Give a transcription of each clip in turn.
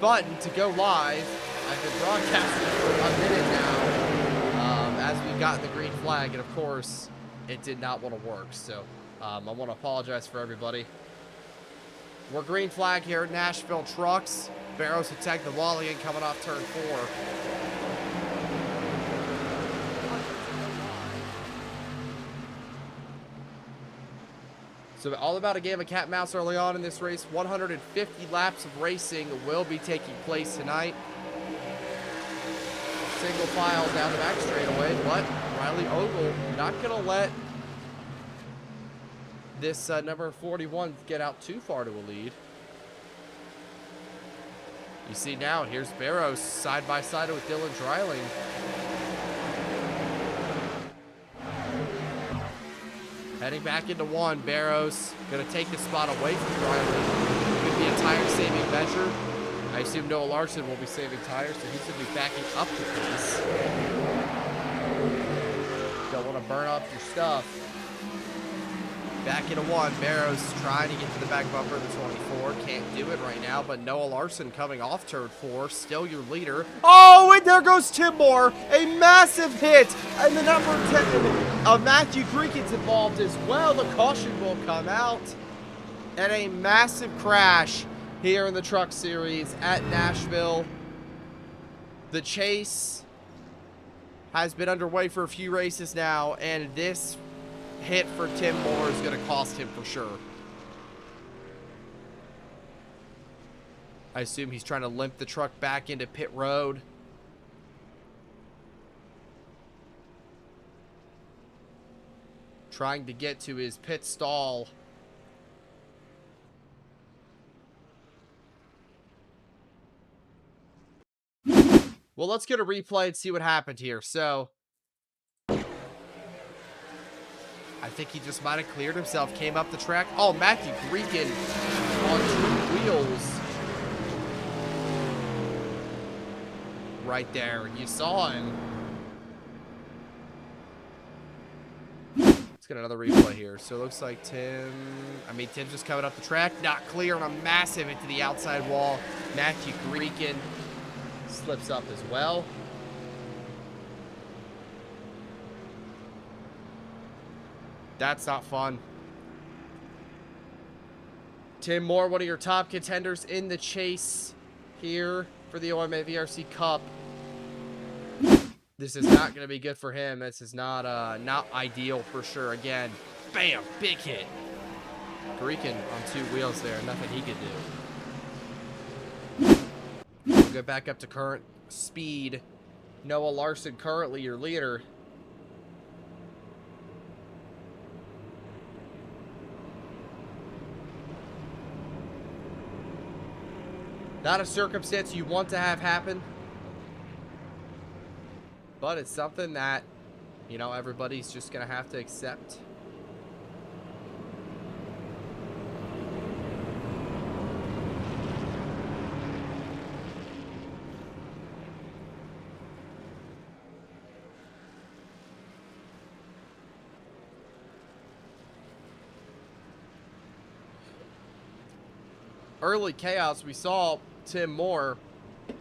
button to go live. I've been broadcasting for a minute now as we got the green flag, and of course it did not want to work, so I want to apologize for everybody. We're green flag here at Nashville Trucks. Barrows attack the wall again coming off turn 4. So all about a game of cat and mouse early on in this race. 150 laps of racing will be taking place tonight. Single file down the back straightaway, but Riley Ogle not going to let this number 41 get out too far to a lead. You see now, here's Barrows side by side with Dylan Dreiling. Heading back into 1, Barrows going to take the spot away from Dreiling. Could be a tire-saving measure. I assume Noah Larson will be saving tires, so he's going to be backing up the pace. Don't want to burn up your stuff. Back into 1, Barrows trying to get to the back bumper of the 24. Can't do it right now, but Noah Larson coming off turn 4, still your leader. Oh, and there goes Tim Moore. A massive hit. And the number 10 of Matthew Greekin's involved as well. The caution will come out. And a massive crash here in the Truck Series at Nashville. The chase has been underway for a few races now, and this hit for Tim Moore is going to cost him for sure. I assume he's trying to limp the truck back into pit road. Trying to get to his pit stall. Well, let's get a replay and see what happened here. So I think he just might have cleared himself, came up the track. Oh, Matthew Greekin on 2 wheels. Right there. You saw him. Let's get another replay here. So it looks like Tim's just coming up the track. Not clear on a massive into the outside wall. Matthew Greekin slips up as well. That's not fun. Tim Moore, one of your top contenders in the chase here for the Oma Vrc Cup. This is not going to be good for him. This is not ideal for sure. Again, bam, big hit. Greekin on 2 wheels there. Nothing he could do. We'll get back up to current speed. Noah Larson currently your leader. Not a circumstance you want to have happen, but it's something that, you know, everybody's just going to have to accept. Early chaos, we saw Tim Moore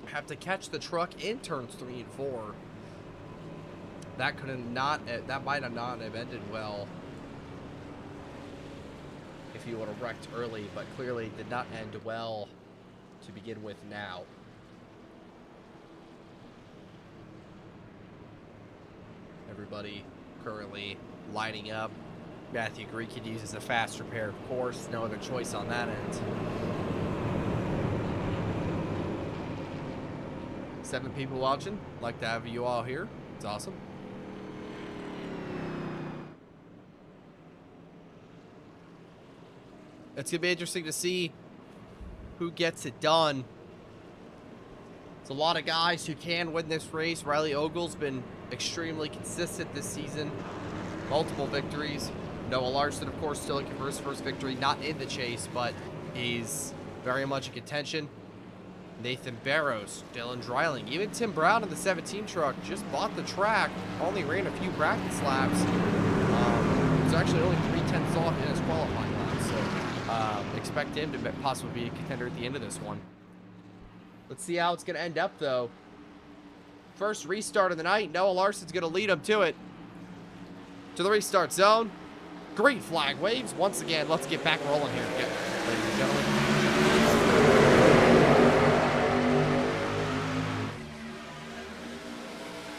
have to catch the truck in turns 3 and 4. That might have not have ended well if he would have wrecked early, but clearly did not end well to begin with now. Everybody currently lining up. Matthew Greekin uses a fast repair, of course. No other choice on that end. 7 people watching. Like to have you all here. It's awesome. It's going to be interesting to see who gets it done. It's a lot of guys who can win this race. Riley Ogle's been extremely consistent this season. Multiple victories. Noah Larson, of course, still looking for his first victory. Not in the chase, but he's very much in contention. Nathan Barrows, Dylan Dreiling, even Tim Brown in the 17 truck just bought the track, only ran a few practice laps. He was actually only 3/10 off in his qualifying lap, so expect him to possibly be a contender at the end of this one. Let's see how it's going to end up, though. First restart of the night. Noah Larson's going to lead him to it. To the restart zone. Green flag waves. Once again, let's get back rolling here, ladies and gentlemen.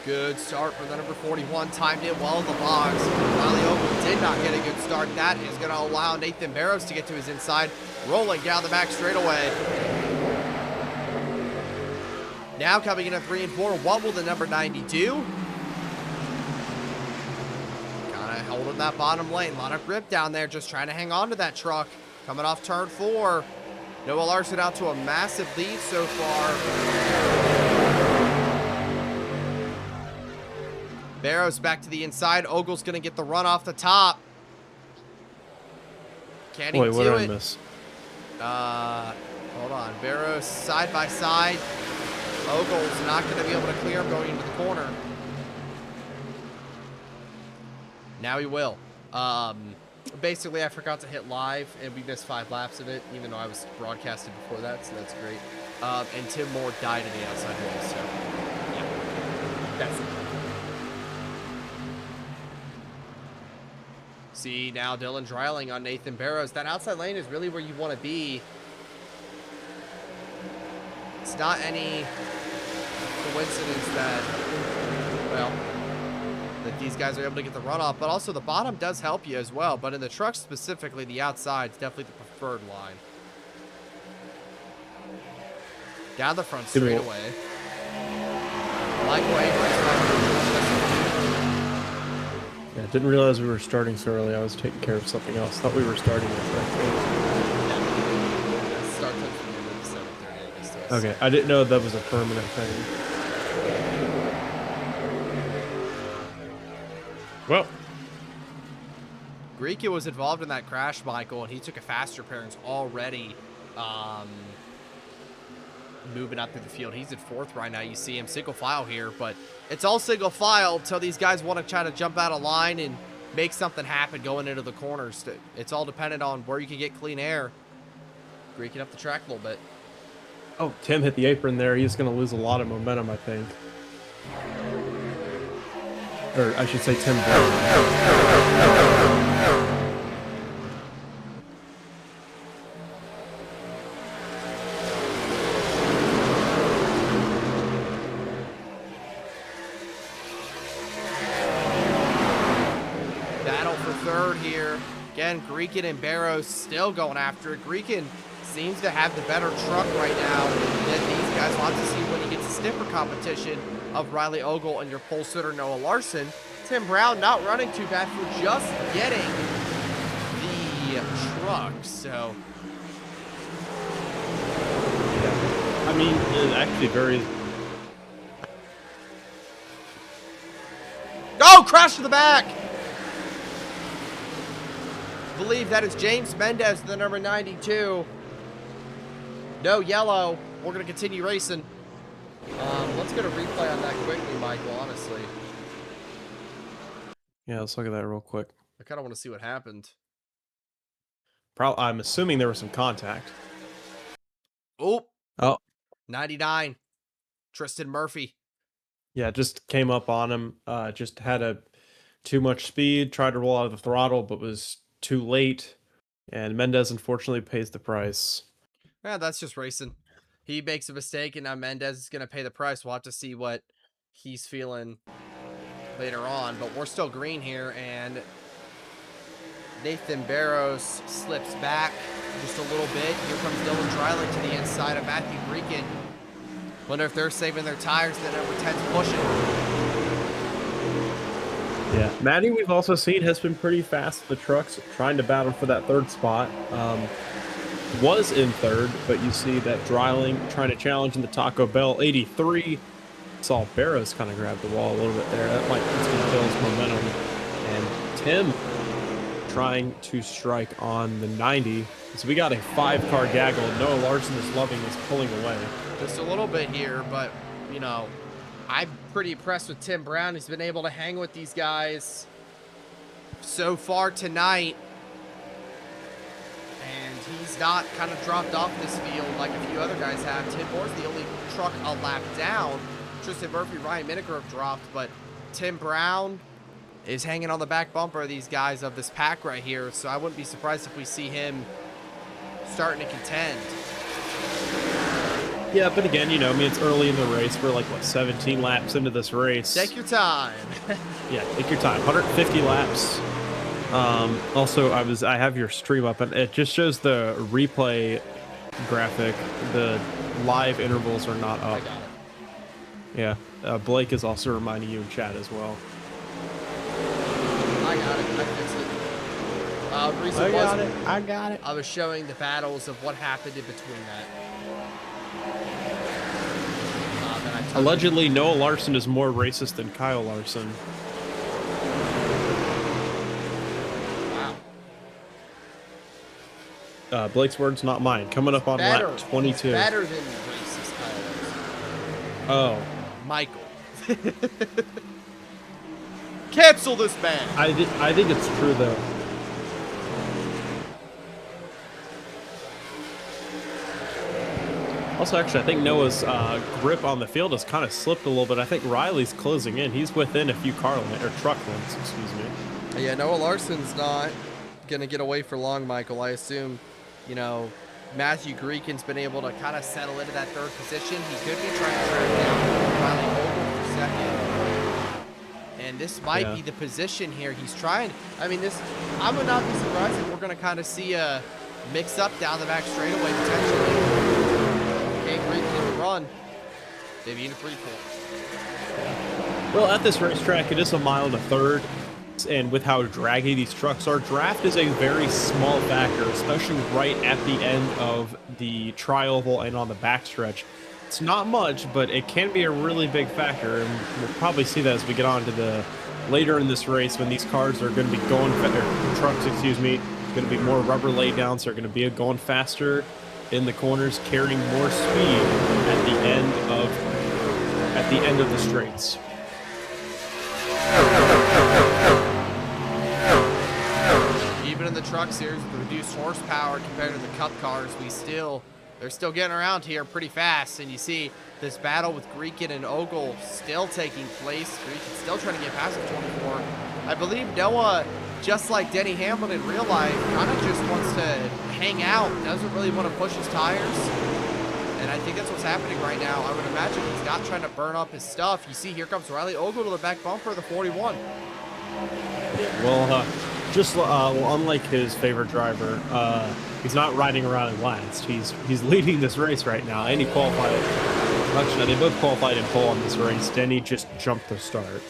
Good start for the number 41. Timed it well in the box. Riley Ogle did not get a good start. That is going to allow Nathan Barrows to get to his inside. Rolling down the back straightaway. Now coming in at 3 and 4. What will the number 92? Kind of holding that bottom lane. A lot of grip down there. Just trying to hang on to that truck. Coming off turn 4. Noah Larson out to a massive lead so far. Barrows back to the inside. Ogle's going to get the run off the top. Can he do it? What did I miss? Hold on. Barrows side by side. Ogle's not going to be able to clear him going into the corner. Now he will. Basically, I forgot to hit live, and we missed 5 laps of it, even though I was broadcasted before that, so that's great. And Tim Moore died in the outside wall, so yeah, that's it. See, now Dylan Dreiling on Nathan Barrows. That outside lane is really where you want to be. It's not any coincidence that, well, that these guys are able to get the runoff, but also the bottom does help you as well. But in the truck specifically, the outside is definitely the preferred line. Down the front straightaway. Yeah, didn't realize we were starting so early. I was taking care of something else. Thought we were starting at Start time from 7:30. Okay, I didn't know that was a permanent thing. Well, Greek was involved in that crash, Michael, and he took a faster appearance already. Moving up through the field. He's in 4th right now. You see him single file here, but it's all single file until these guys want to try to jump out of line and make something happen going into the corners. It's all dependent on where you can get clean air. Greeking up the track a little bit. oh, Tim hit the apron there. He's going to lose a lot of momentum, I think. Or I should say Tim Brown. Again, Greekin and Barrows still going after it. Greekin seems to have the better truck right now than these guys. We'll have to see when he gets a stiffer competition of Riley Ogle and your pole sitter Noah Larson. Tim Brown not running too bad for just getting the truck. So, I mean, it actually varies. oh, crash to the back. I believe that is James Mendez, the number 92. No yellow. We're going to continue racing. Let's get a replay on that quickly, Michael, honestly. Yeah, let's look at that real quick. I kind of want to see what happened. I'm assuming there was some contact. Oh. 99. 99. Tristan Murphy. Yeah, just came up on him. Just had too much speed. Tried to roll out of the throttle, but was too late. And Mendez unfortunately pays the price. Yeah, that's just racing. He makes a mistake, and now Mendez is going to pay the price. We'll have to see what he's feeling later on. But we're still green here, and Nathan Barrows slips back just a little bit. Here comes Dylan Dreiling to the inside of Matthew Greekin. Wonder if they're saving their tires, then number 10's pushing. Yeah, Maddie, we've also seen, has been pretty fast with the trucks, trying to battle for that 3rd spot. Was in 3rd, but you see that Dreiling trying to challenge in the Taco Bell 83. Saw Barrows kind of grab the wall a little bit there. That might kill his momentum. And Tim trying to strike on the 90. So we got a 5-car gaggle. Noah Larson is loving this pulling away. Just a little bit here, but, you know, I'm pretty impressed with Tim Brown. He's been able to hang with these guys so far tonight. And he's not kind of dropped off this field like a few other guys have. Tim Moore's the only truck a lap down. Tristan Murphy, Ryan Miniker have dropped, but Tim Brown is hanging on the back bumper of these guys of this pack right here, so I wouldn't be surprised if we see him starting to contend. Yeah, but again, you know, I mean, it's early in the race. We're like, what, 17 laps into this race. Take your time. Yeah, take your time. 150 laps. Also, I have your stream up, and it just shows the replay graphic. The live intervals are not up. I got it. Yeah, Blake is also reminding you in chat as well. I got it. I fixed it. I got it. I was showing the battles of what happened in between that. Allegedly, Noah Larson is more racist than Kyle Larson. Wow. Blake's words, not mine. Coming up on lap 22. Better than racist Kyle Larson. Oh. Michael. Cancel this man. I think it's true, though. Also, actually, I think Noah's grip on the field has kind of slipped a little bit. I think Riley's closing in. He's within a few truck lengths, excuse me. Yeah, Noah Larson's not going to get away for long, Michael. I assume, you know, Matthew Greekin's been able to kind of settle into that third position. He could be trying to track down Riley Vogel for second. And this might be the position here. He's trying. I mean, I would not be surprised if we're going to kind of see a mix-up down the back straightaway potentially. Run, maybe in a 3-4. Well, at this racetrack, it is a mile and a third, and with how draggy these trucks are, draft is a very small factor, especially right at the end of the tri-oval and on the backstretch. It's not much, but it can be a really big factor, and we'll probably see that as we get on to the later in this race when these cars are going to be going, trucks, excuse me, going to be more rubber laydowns, so they're going to be going faster in the corners, carrying more speed at the end of the straights. Even in the truck series with the reduced horsepower compared to the Cup cars, they're still getting around here pretty fast. And you see this battle with Greekin and Ogle still taking place. Greekin still trying to get past the 24. I believe Noah, just like Denny Hamlin in real life, kind of just wants to hang out, doesn't really want to push his tires. And I think that's what's happening right now. I would imagine he's not trying to burn up his stuff. You see, here comes Riley Ogle to the back bumper of the 41. Well, unlike his favorite driver, he's not riding around in last. He's leading this race right now, and he qualified. Actually, they both qualified in pole on this race. Denny just jumped the start.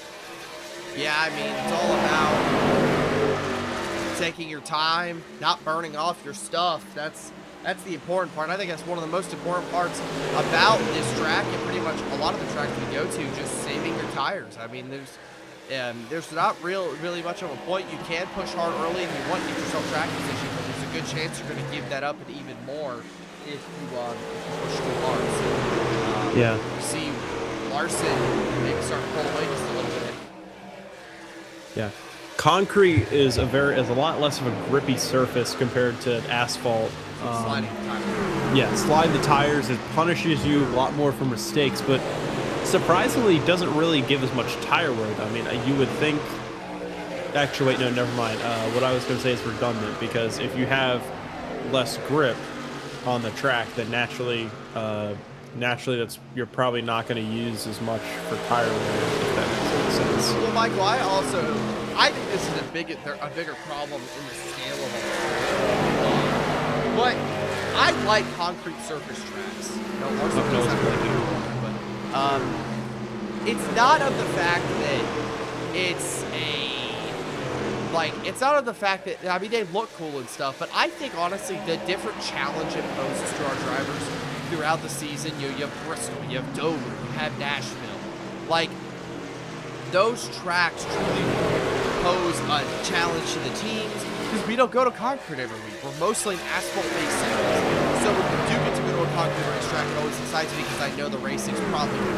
Yeah, I mean, it's all about taking your time, not burning off your stuff. That's the important part. I think that's one of the most important parts about this track and pretty much a lot of the tracks we go to, just saving your tires. I mean, there's not really much of a point. You can push hard early and you want to get yourself track position, but there's a good chance you're going to give that up and even more if you push too hard. So, you see Larson maybe start to pull away just a little bit. Yeah. Concrete is a lot less of a grippy surface compared to asphalt. Sliding the tires. Yeah, slide the tires. It punishes you a lot more for mistakes, but surprisingly doesn't really give as much tire wear. I mean, you would think... Actually, wait, no, never mind. What I was going to say is redundant, because if you have less grip on the track, then naturally you're probably not going to use as much for tire wear, if that makes any sense. Well, Michael, I think this is a bigger problem in the scale of it. But I like concrete surface tracks. It's not of the fact that it's not of the fact that, I mean, they look cool and stuff, but I think, honestly, the different challenge it poses to our drivers throughout the season, you have Bristol, you have Dover, you have Nashville. Like, those tracks truly pose a challenge to the teams because we don't go to concrete every week. We're mostly an asphalt-based series. So when we do get to go to a concrete racetrack, it always excites me because I know the racing's probably going to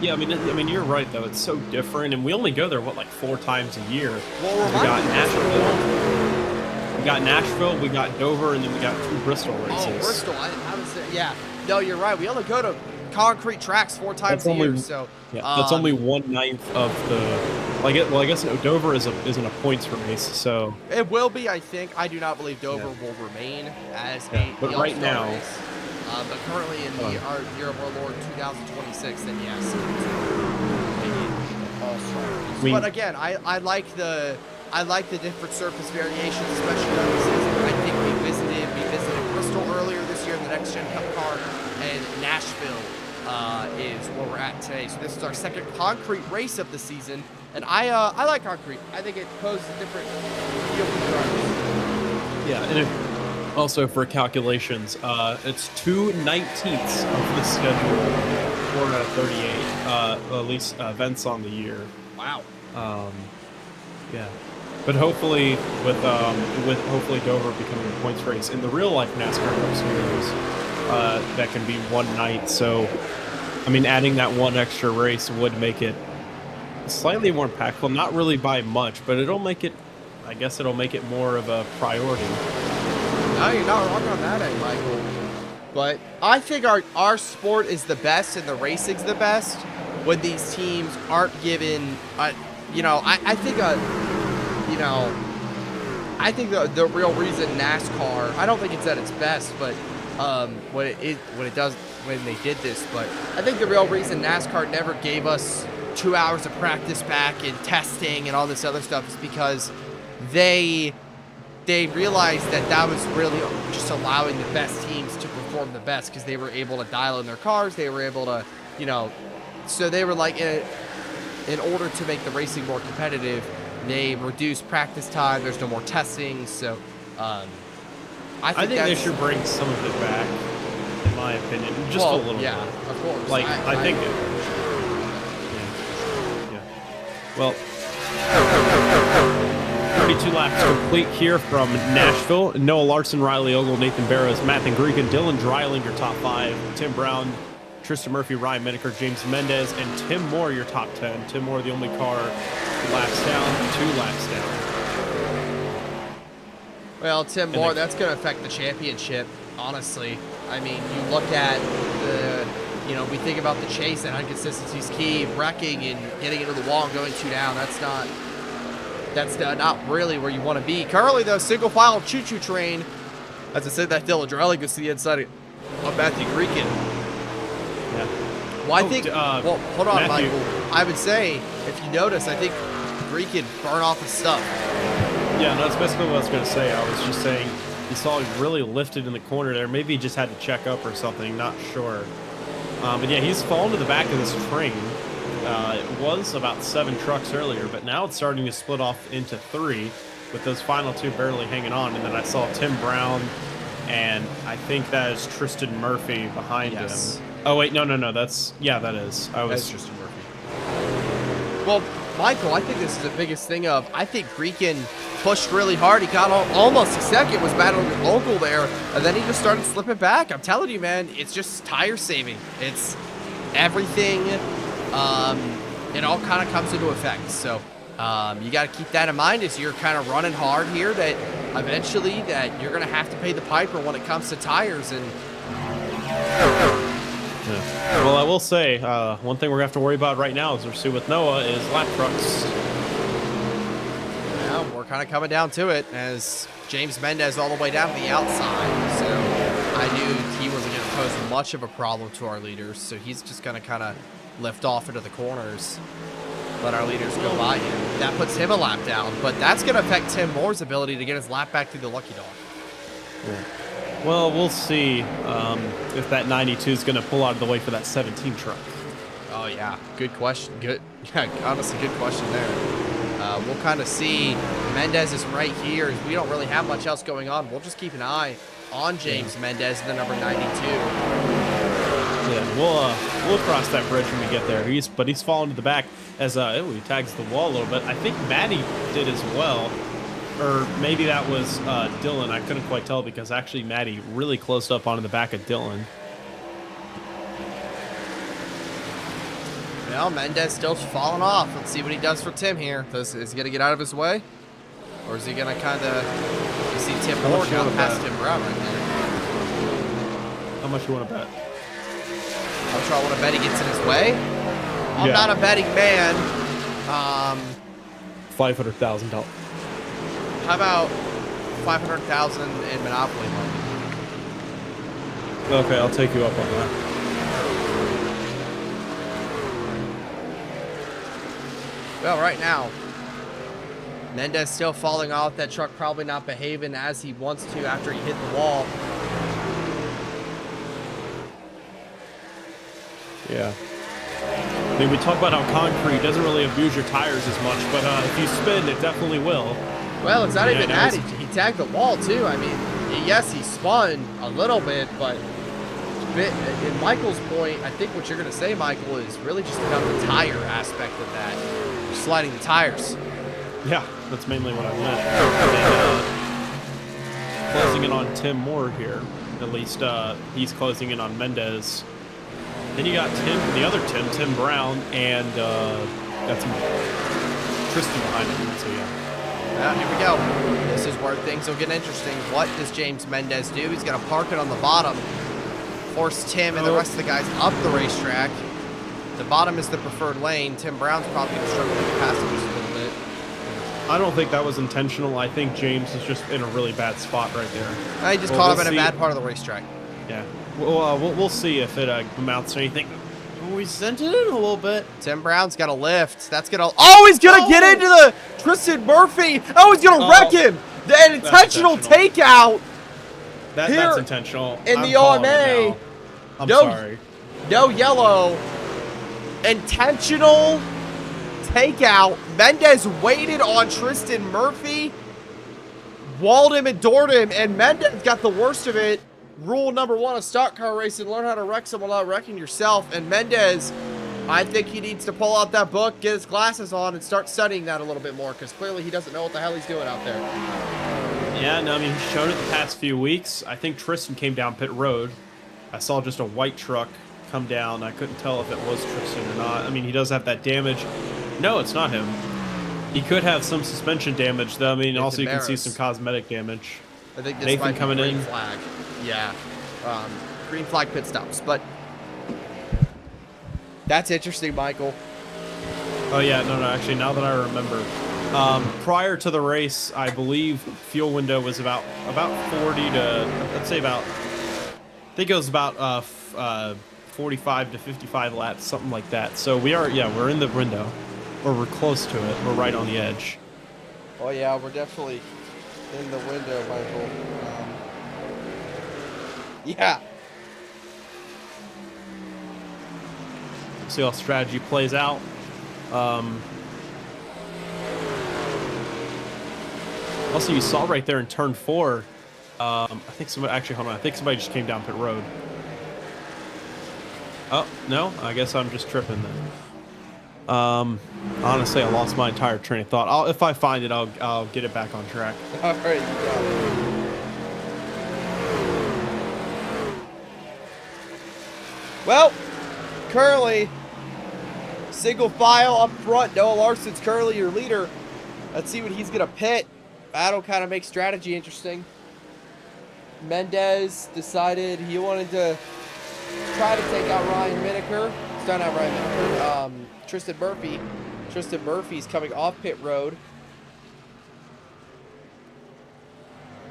be. Yeah, I mean, you're right though. It's so different, and we only go there like 4 times a year. Well, we got Nashville. We got Nashville, we got Dover, and then we got 2 Bristol races. Oh, Bristol. I would say, yeah. No, you're right. We only go to concrete tracks 4 times a year. So that's only 1/9 of the. Like well, I guess Dover isn't a points race, so it will be. I think. I do not believe Dover will remain as but the right All-Star now, race. But currently in the Year of Our Lord 2026, then yes, All-Star race. But again, I like the different surface variations, especially during the season. I think we visited Bristol earlier this year in the Next Gen Cup car, and Nashville is where we're at today. So this is our second concrete race of the season, and I like concrete. I think it poses a different feel for the drivers. Yeah, and also for calculations, it's 2/19ths of the schedule for 38 at least events on the year. Wow. Yeah. But hopefully, with hopefully Dover becoming a points race in the real life NASCAR Cup Series, that can be one night. So, I mean, adding that one extra race would make it slightly more impactful. Not really by much, but it'll make it. I guess it'll make it more of a priority. No, you're not wrong on that end, Michael. But I think our sport is the best and the racing's the best when these teams aren't given. I think the real reason NASCAR, I don't think it's at its best, but when they did this, but I think the real reason NASCAR never gave us 2 hours of practice back and testing and all this other stuff is because they realized that was really just allowing the best teams to perform the best because they were able to dial in their cars, they were able to, so they were like, in order to make the racing more competitive, they reduced practice time. There's no more testing. So, I think they should bring some of it back, in my opinion, just a little. Yeah, bit. Of course. Like I think. Yeah. Well, 32 laps complete here from Nashville. Noah Larson, Riley Ogle, Nathan Barrows, Matthew Gregan, Dylan Dreiling, your top 5. Tim Brown, Tristan Murphy, Ryan Menaker, James Mendez, and Tim Moore, your top 10. Tim Moore, the only car laps down, 2 laps down. Well, Tim Moore, that's going to affect the championship, honestly. I mean, you look at we think about the chase and inconsistency is key, wrecking and getting into the wall and going 2 down. That's not really where you want to be. Currently, though, single file choo-choo train. As I said, that Dylan Dreiling goes to the inside of Matthew Gregan. Yeah. Well, I think. Well, hold on, Matthew. Michael. I would say, if you notice, I think Gregan burn off his stuff. Yeah, no, that's basically what I was going to say. I was just saying, you saw he really lifted in the corner there. Maybe he just had to check up or something. Not sure. But yeah, he's fallen to the back of this train. It was about 7 trucks earlier, but now it's starting to split off into 3, with those final 2 barely hanging on. And then I saw Tim Brown, and I think that is Tristan Murphy behind him. Oh wait, no, that is. That's Tristan Murphy. Well, Michael, I think this is the biggest thing of. I think Gregan pushed really hard. He got almost a second, was battling with Ogle there, and then he just started slipping back. I'm telling you, man, it's just tire saving. It's everything. It all kind of comes into effect. So you got to keep that in mind as you're kind of running hard here. That eventually that you're going to have to pay the piper when it comes to tires and. Yeah. Well, I will say, one thing we're going to have to worry about right now as we're seeing with Noah is lap trucks. Yeah, we're kind of coming down to it as James Mendez all the way down to the outside. So I knew he wasn't going to pose much of a problem to our leaders. So he's just going to kind of lift off into the corners, let our leaders go by him. That puts him a lap down, but that's going to affect Tim Moore's ability to get his lap back through the Lucky Dog. Yeah. Well, we'll see if that 92 is going to pull out of the way for that 17 truck. Oh, yeah. Good question. Honestly, good question there. We'll kind of see. Mendez is right here. We don't really have much else going on. We'll just keep an eye on James Mendez, the number 92. Yeah, we'll cross that bridge when we get there. But he's fallen to the back as he tags the wall a little bit. I think Maddie did as well. Or maybe that was Dylan. I couldn't quite tell because actually Maddie really closed up onto the back of Dylan. Well, Mendez still falling off. Let's see what he does for Tim here. Is he going to get out of his way? Or is he going to kind of... see Tim How Moore much you got wanna past bet? Tim Brown right there. How much you want to bet? I'm sure I want to bet he gets in his way. I'm Yeah. not a betting man. $500,000. How about 500,000 in Monopoly money? Okay, I'll take you up on that. Well, right now, Mendez still falling off. That truck probably not behaving as he wants to after he hit the wall. Yeah. I mean, we talk about how concrete doesn't really abuse your tires as much, but if you spin, it definitely will. Well, it's not Yeah, even no, that. it's- He tagged the wall, too. I mean, yes, he spun a little bit, but in Michael's point, I think what you're going to say, Michael, is really just about the tire aspect of that. Sliding the tires. Yeah, that's mainly what I meant. And, closing in on Tim Moore here. At least he's closing in on Mendez. Then you got the other Tim Brown, and got some Tristan behind him. So yeah. Well, here we go. This is where things will get interesting. What does James Mendez do? He's going to park it on the bottom, force Tim and the rest of the guys up the racetrack. The bottom is the preferred lane. Tim Brown's probably going to struggle to get past him just a little bit. I don't think that was intentional. I think James is just in a really bad spot right there. He just caught him in a bad part of the racetrack. Yeah. We'll see if it amounts to anything. We sent it in a little bit. Tim Brown's got a lift. That's going to... Oh, he's going to get into the Tristan Murphy. Oh, he's going to wreck him. An intentional takeout. That's intentional. In I'm the calling it OMA. now. I'm sorry. No yellow. Intentional takeout. Mendez waited on Tristan Murphy. Walled him and doored him. And Mendez got the worst of it. Rule number 1 of stock car racing, learn how to wreck someone without wrecking yourself. And Mendez, I think he needs to pull out that book, get his glasses on, and start studying that a little bit more, because clearly he doesn't know what the hell he's doing out there. Yeah, no, I mean, he's shown it the past few weeks. I think Tristan came down pit road. I saw just a white truck come down. I couldn't tell if it was Tristan or not. I mean, he does have that damage. No, it's not him. He could have some suspension damage, though. I mean, also you can see some cosmetic damage. I think this Nathan might be coming green in. flag. Yeah. Green flag pit stops. But that's interesting, Michael. Oh, yeah, no, actually, now that I remember. Prior to the race, I believe fuel window was about 40 to, let's say about, I think it was about 45 to 55 laps, something like that. So we're in the window, or we're close to it. We're right on the edge. Oh, yeah, we're definitely in the window, Michael. Yeah. See how strategy plays out. Also, you saw right there in turn 4. I think somebody actually, hold on. I think somebody just came down pit road. Oh no, I guess I'm just tripping then. Honestly, I lost my entire train of thought. If I find it, I'll get it back on track. All right. Yeah. Well, currently, single file up front. Noah Larson's currently your leader. Let's see what he's going to pit. That'll kind of make strategy interesting. Mendez decided he wanted to try to take out Ryan Miniker. It's not Ryan Miniker. Tristan Murphy. Tristan Murphy's coming off pit road.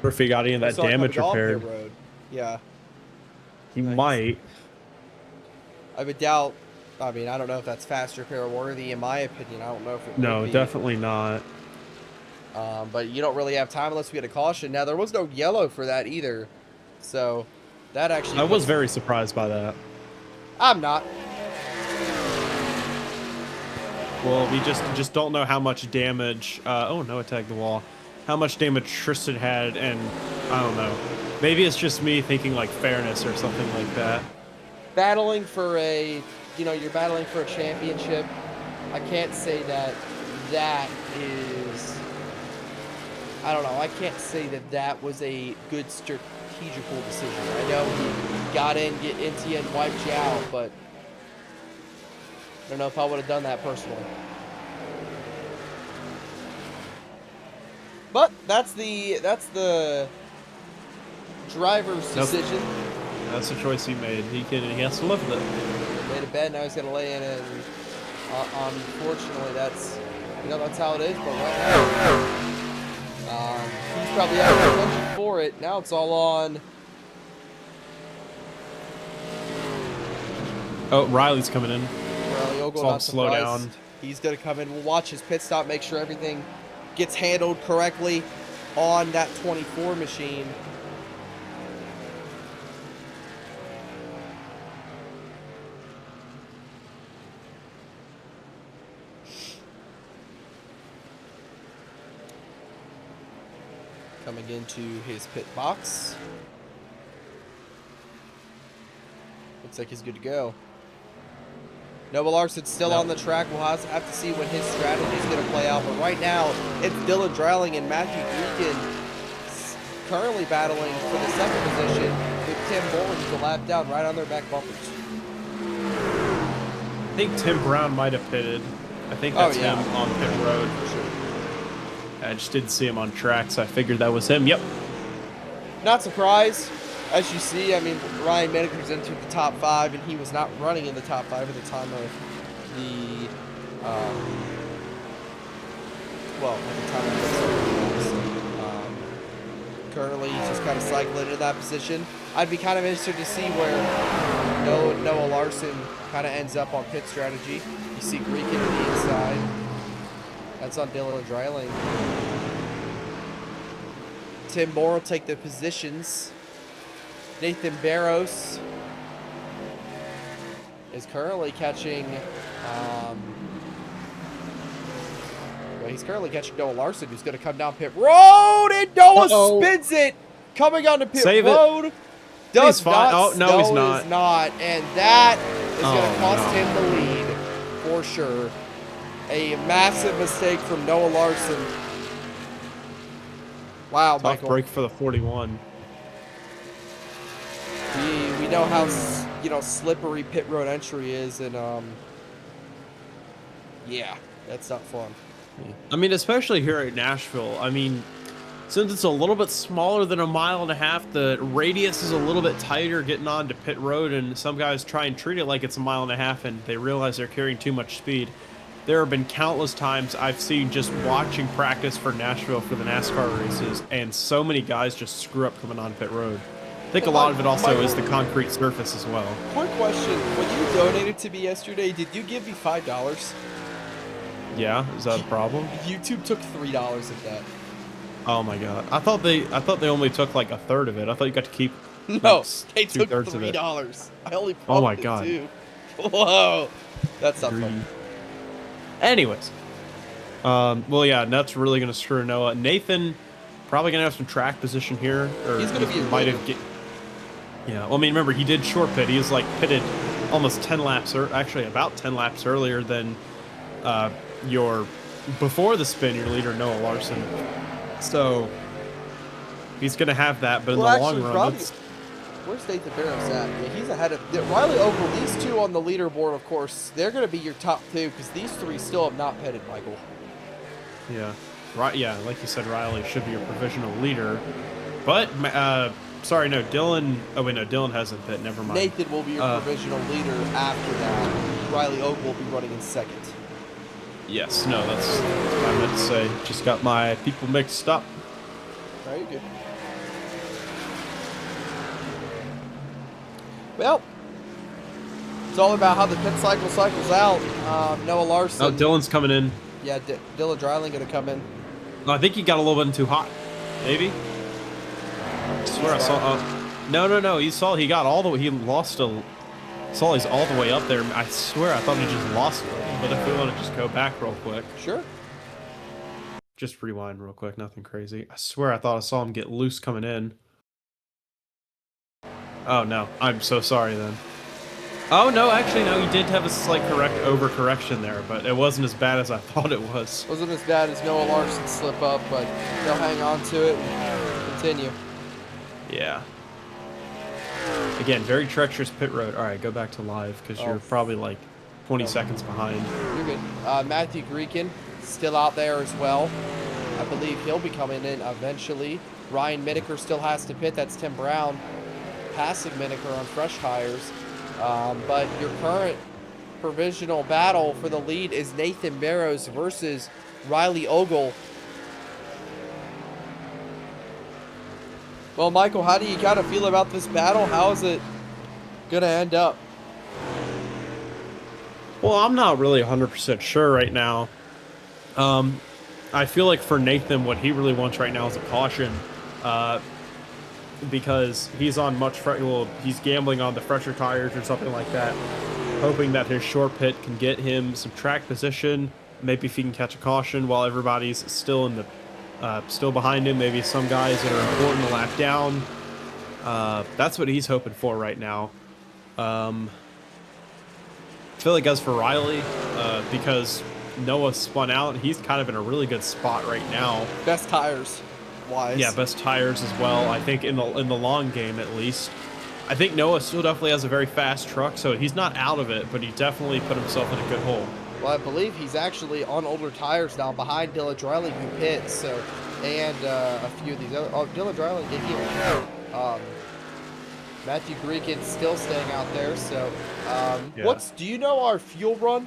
Murphy got any of that damage repaired. Road. Yeah. He might. I would doubt. I mean, I don't know if that's fast repair worthy. In my opinion, I don't know if it No, would be. definitely not. But you don't really have time unless we get a caution. Now, there was no yellow for that either. So, that actually... I was very surprised by that. I'm not. Well, we just don't know how much damage... oh, no, it tagged the wall. How much damage Tristan had, and I don't know. Maybe it's just me thinking, like, fairness or something like that. Battling for a... You know, you're battling for a championship. I can't say that that is... I don't know. I can't say that that was a good strategical decision. I know he got in, get into you, and wiped you out, but I don't know if I would have done that personally. But that's the driver's decision. That's the choice he made. He has to live with it. He made a bet, now he's gonna lay in, and unfortunately, that's how it is. But right now, he's probably out of contention for it. Now it's all on. Oh, Riley's coming in. Riley Ogle, not slow surprised. down. He's gonna come in. We'll watch his pit stop, make sure everything gets handled correctly on that 24 machine. Coming into his pit box. Looks like he's good to go. Noah Larson's still on the track. We'll have to see when his strategy is going to play out. But right now, it's Dylan Dreiling and Matthew Greekin currently battling for the second position with Tim Bourne, who's a lap down right on their back bumpers. I think Tim Brown might have pitted. I think that's him on pit road. For sure. I just didn't see him on track, so I figured that was him. Yep. Not surprised. As you see, I mean, Ryan Mendez entered the top 5, and he was not running in the top 5 at the time of the, currently he's just kind of cycling into that position. I'd be kind of interested to see where Noah Larson kind of ends up on pit strategy. You see Greek into the inside. That's on Dylan Dreiling. Tim Moore will take the positions. Nathan Barros is currently catching, he's currently catching Noah Larson, who's going to come down pit road, and Noah spins it, coming onto pit road. He's fine. Oh, no, he's not. He's not, and that is going to cost him the lead for sure. A massive mistake from Noah Larson. Wow, Tough Michael. break for the 41. We know how slippery pit road entry is, and yeah, that's not fun. I mean, especially here at Nashville. I mean, since it's a little bit smaller than a mile and a half, the radius is a little bit tighter getting onto pit road, and some guys try and treat it like it's a mile and a half, and they realize they're carrying too much speed. There have been countless times I've seen just watching practice for Nashville for the NASCAR races, and so many guys just screw up coming on pit road. I think a lot of it also is the concrete surface as well. Quick question. When you donated to me yesterday, did you give me $5? Yeah, is that a problem? YouTube took $3 of that. Oh my god. I thought they only took like a third of it. I thought you got to keep No, they took two-thirds of it. $3. I only pumped Oh my god. it too. Whoa. That's not fun. Anyways. Well, yeah, that's really going to screw Noah. Nathan probably going to have some track position here. Or he's going to be might have yeah, well, I mean, remember, he did short pit. He was like pitted almost 10 laps, or actually about 10 laps earlier than before the spin, your leader, Noah Larson. So he's going to have that, but in the long run, where's Nathan Barros at? Yeah, he's ahead of Riley Ogle. These two on the leaderboard, of course, they're going to be your top 2 because these 3 still have not pitted, Michael. Yeah, right. Yeah, like you said, Riley should be your provisional leader, but sorry, no, Dylan. Oh wait, no, Dylan hasn't pit. Never mind. Nathan will be your provisional leader after that. Riley Ogle will be running in second. Yes, no, that's what I meant to say. Just got my people mixed up. All right, you're good. Well, it's all about how the pit cycle cycles out. Noah Larson. Oh, Dylan's coming in. Yeah, Dylan Dreiling going to come in. No, I think he got a little bit too hot. Maybe. I swear I saw. No. He got all the way. He lost a. Saw he's all the way up there. I swear I thought he just lost it. But if we want to just go back real quick. Sure. Just rewind real quick. Nothing crazy. I swear I thought I saw him get loose coming in. Oh no, I'm so sorry then. Oh no, actually no, he did have a slight overcorrection there, but it wasn't as bad as I thought it was. Wasn't as bad as Noah Larson's slip up, but they'll hang on to it and continue. Yeah. Again, very treacherous pit road. All right, go back to live because you're probably like 20 seconds behind. You're good. Matthew Greekin still out there as well. I believe he'll be coming in eventually. Ryan Miniker still has to pit. That's Tim Brown passing Miniker on fresh tires. But your current provisional battle for the lead is Nathan Barrows versus Riley Ogle. Well, Michael, how do you kind of feel about this battle? How is it going to end up? Well, I'm not really 100% sure right now. I feel like for Nathan, what he really wants right now is a caution, because he's on he's gambling on the fresher tires or something like that, hoping that his short pit can get him some track position. Maybe if he can catch a caution while everybody's still still behind him. Maybe some guys that are important to lap down. That's what he's hoping for right now. I feel like as for Riley, because Noah spun out, he's kind of in a really good spot right now. Best tires wise. Yeah, best tires as well. I think in the long game at least. I think Noah still definitely has a very fast truck, so he's not out of it, but he definitely put himself in a good hole. Well, I believe he's actually on older tires now behind Dylan Driley, who pits. So, and a few of these other. Oh, Dylan Driley did here. Matthew Greekin's still staying out there. So, Yeah. do you know our fuel run?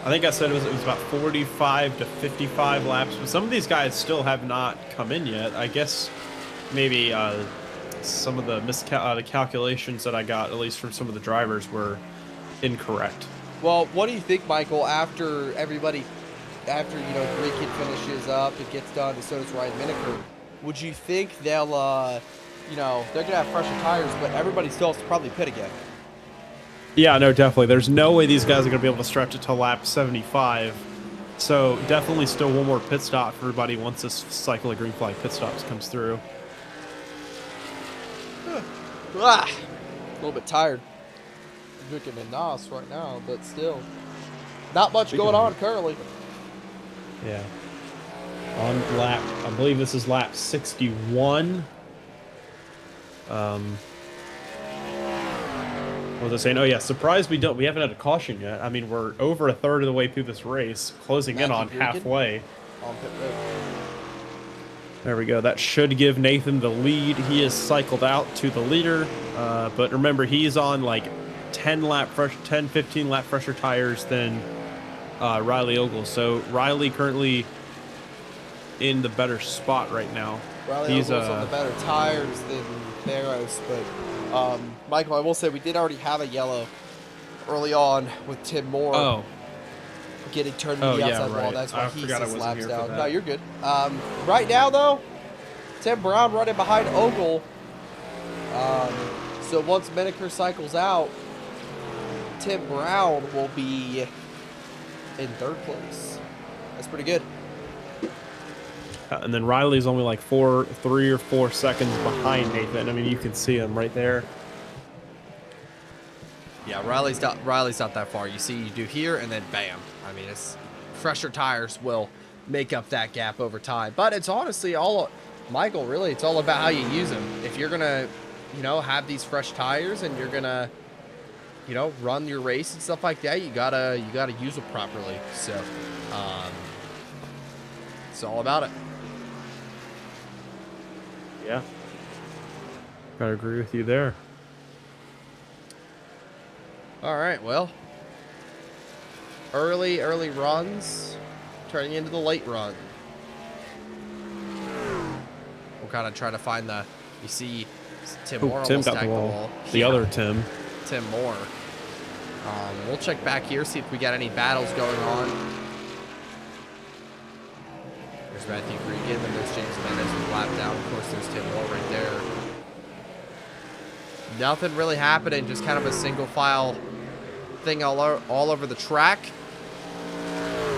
I think I said it was about 45 to 55 laps, but some of these guys still have not come in yet. I guess maybe some of the the calculations that I got, at least from some of the drivers, were incorrect. Well, what do you think, Michael, after Greekin finishes up, it gets done, and so does Ryan Miniker, would you think they'll, they're going to have fresher tires, but everybody still has to probably pit again? Yeah, no, definitely. There's no way these guys are going to be able to stretch it to lap 75. So definitely still one more pit stop for everybody once this cycle of green flag pit stops comes through. A little bit tired. I'm drinking a Nas right now, but still. Not much going on currently. Yeah. On lap, I believe this is lap 61. What was I saying? Oh yeah, surprised we haven't had a caution yet. I mean, we're over a third of the way through this race, closing in on halfway. On pit road. There we go. That should give Nathan the lead. He is cycled out to the leader, but remember, he's on like 10, 15 lap fresher tires than Riley Ogle. So Riley currently in the better spot right now. Riley Ogle's on the better tires than Barrows, but Michael, I will say we did already have a yellow early on with Tim Moore getting turned to the outside wall. That's why he says laps down. No, you're good. Right now, though, Tim Brown running behind Ogle. So once Miniker cycles out, Tim Brown will be in third place. That's pretty good. And then Riley's only like 3 or 4 seconds behind Nathan. I mean, you can see him right there. Yeah, Riley's not that far. You see, you do here, and then bam. I mean, it's fresher tires will make up that gap over time. But it's honestly Michael, really, it's all about how you use them. If you're gonna, have these fresh tires, and you're gonna, run your race and stuff like that, you gotta use them properly. So, it's all about it. Yeah, gotta agree with you there. All right, well, early runs turning into the late run. We'll kind of try to find you see Tim Moore Tim almost got tagged the the wall. wall. The other Tim. Tim Moore. We'll check back here, see if we got any battles going on. There's Matthew Greekin, and there's James Mendez with lap down. Of course, there's Tim Moore right there. Nothing really happening, just kind of a single file thing all over the track.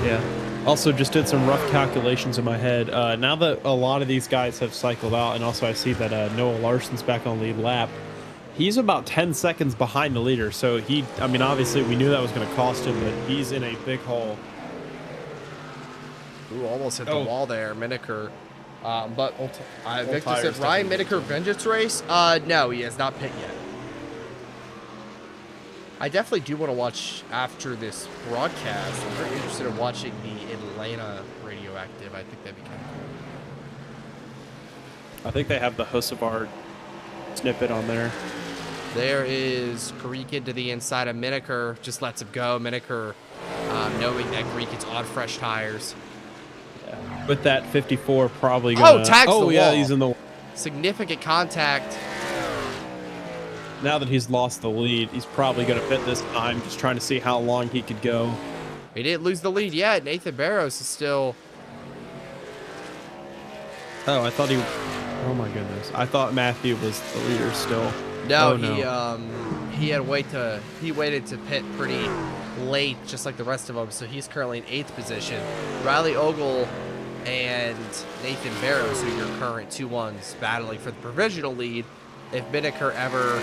Yeah. Also, just did some rough calculations in my head. Now that a lot of these guys have cycled out, and also I see that Noah Larson's back on lead lap, he's about 10 seconds behind the leader. So obviously we knew that was going to cost him, but he's in a big hole. Ooh, almost hit the wall there, Miniker. But Victor said, tires Ryan definitely Miniker vengeance race? No, he has not pit yet. I definitely do want to watch after this broadcast. I'm very interested in watching the Atlanta Radioactive. I think that'd be kind of cool. I think they have the Hocevar snippet on there. There is Greek into the inside of Miniker. Just lets him go. Miniker, knowing that Greek is on fresh tires. Yeah. With that 54 probably gonna... Oh, tags the wall. Yeah, he's in the... Significant contact. Now that he's lost the lead, he's probably going to pit this time, just trying to see how long he could go. He didn't lose the lead yet. Nathan Barrows is still... Oh, I thought he... Oh, my goodness. I thought Matthew was the leader still. No, oh, no. he waited to pit pretty late, just like the rest of them, so he's currently in 8th position. Riley Ogle and Nathan Barrows are your current 2-1s battling for the provisional lead. If Miniker ever...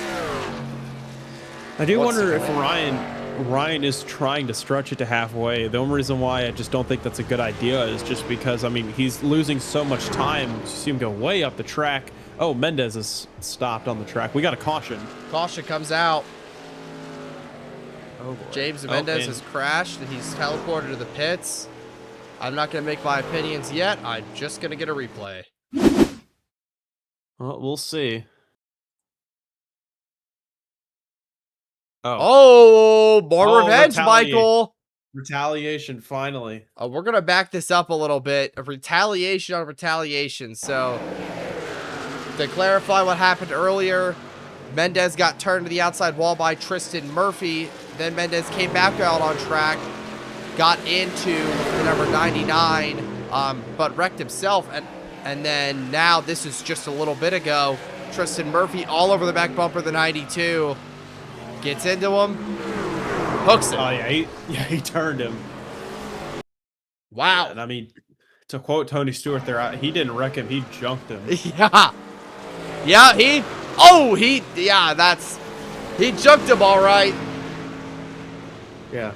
I do wonder if Ryan is trying to stretch it to halfway. The only reason why I just don't think that's a good idea is just because, I mean, he's losing so much time. You see him go way up the track. Oh, Mendez is stopped on the track. We got a caution. Caution comes out. Oh, boy. James Mendez has crashed, and he's teleported to the pits. I'm not going to make my opinions yet. I'm just going to get a replay. Well, we'll see. Oh, more revenge, Michael. Retaliation, finally. We're going to back this up a little bit. A retaliation on retaliation. So, to clarify what happened earlier, Mendez got turned to the outside wall by Tristan Murphy. Then Mendez came back out on track, got into the number 99, but wrecked himself. And then now, this is just a little bit ago, Tristan Murphy all over the back bumper of the 92. Gets into him, hooks him. Oh, yeah, he turned him. Wow. And I mean, to quote Tony Stewart there, he didn't wreck him, he junked him. Yeah. Yeah, he junked him all right. Yeah.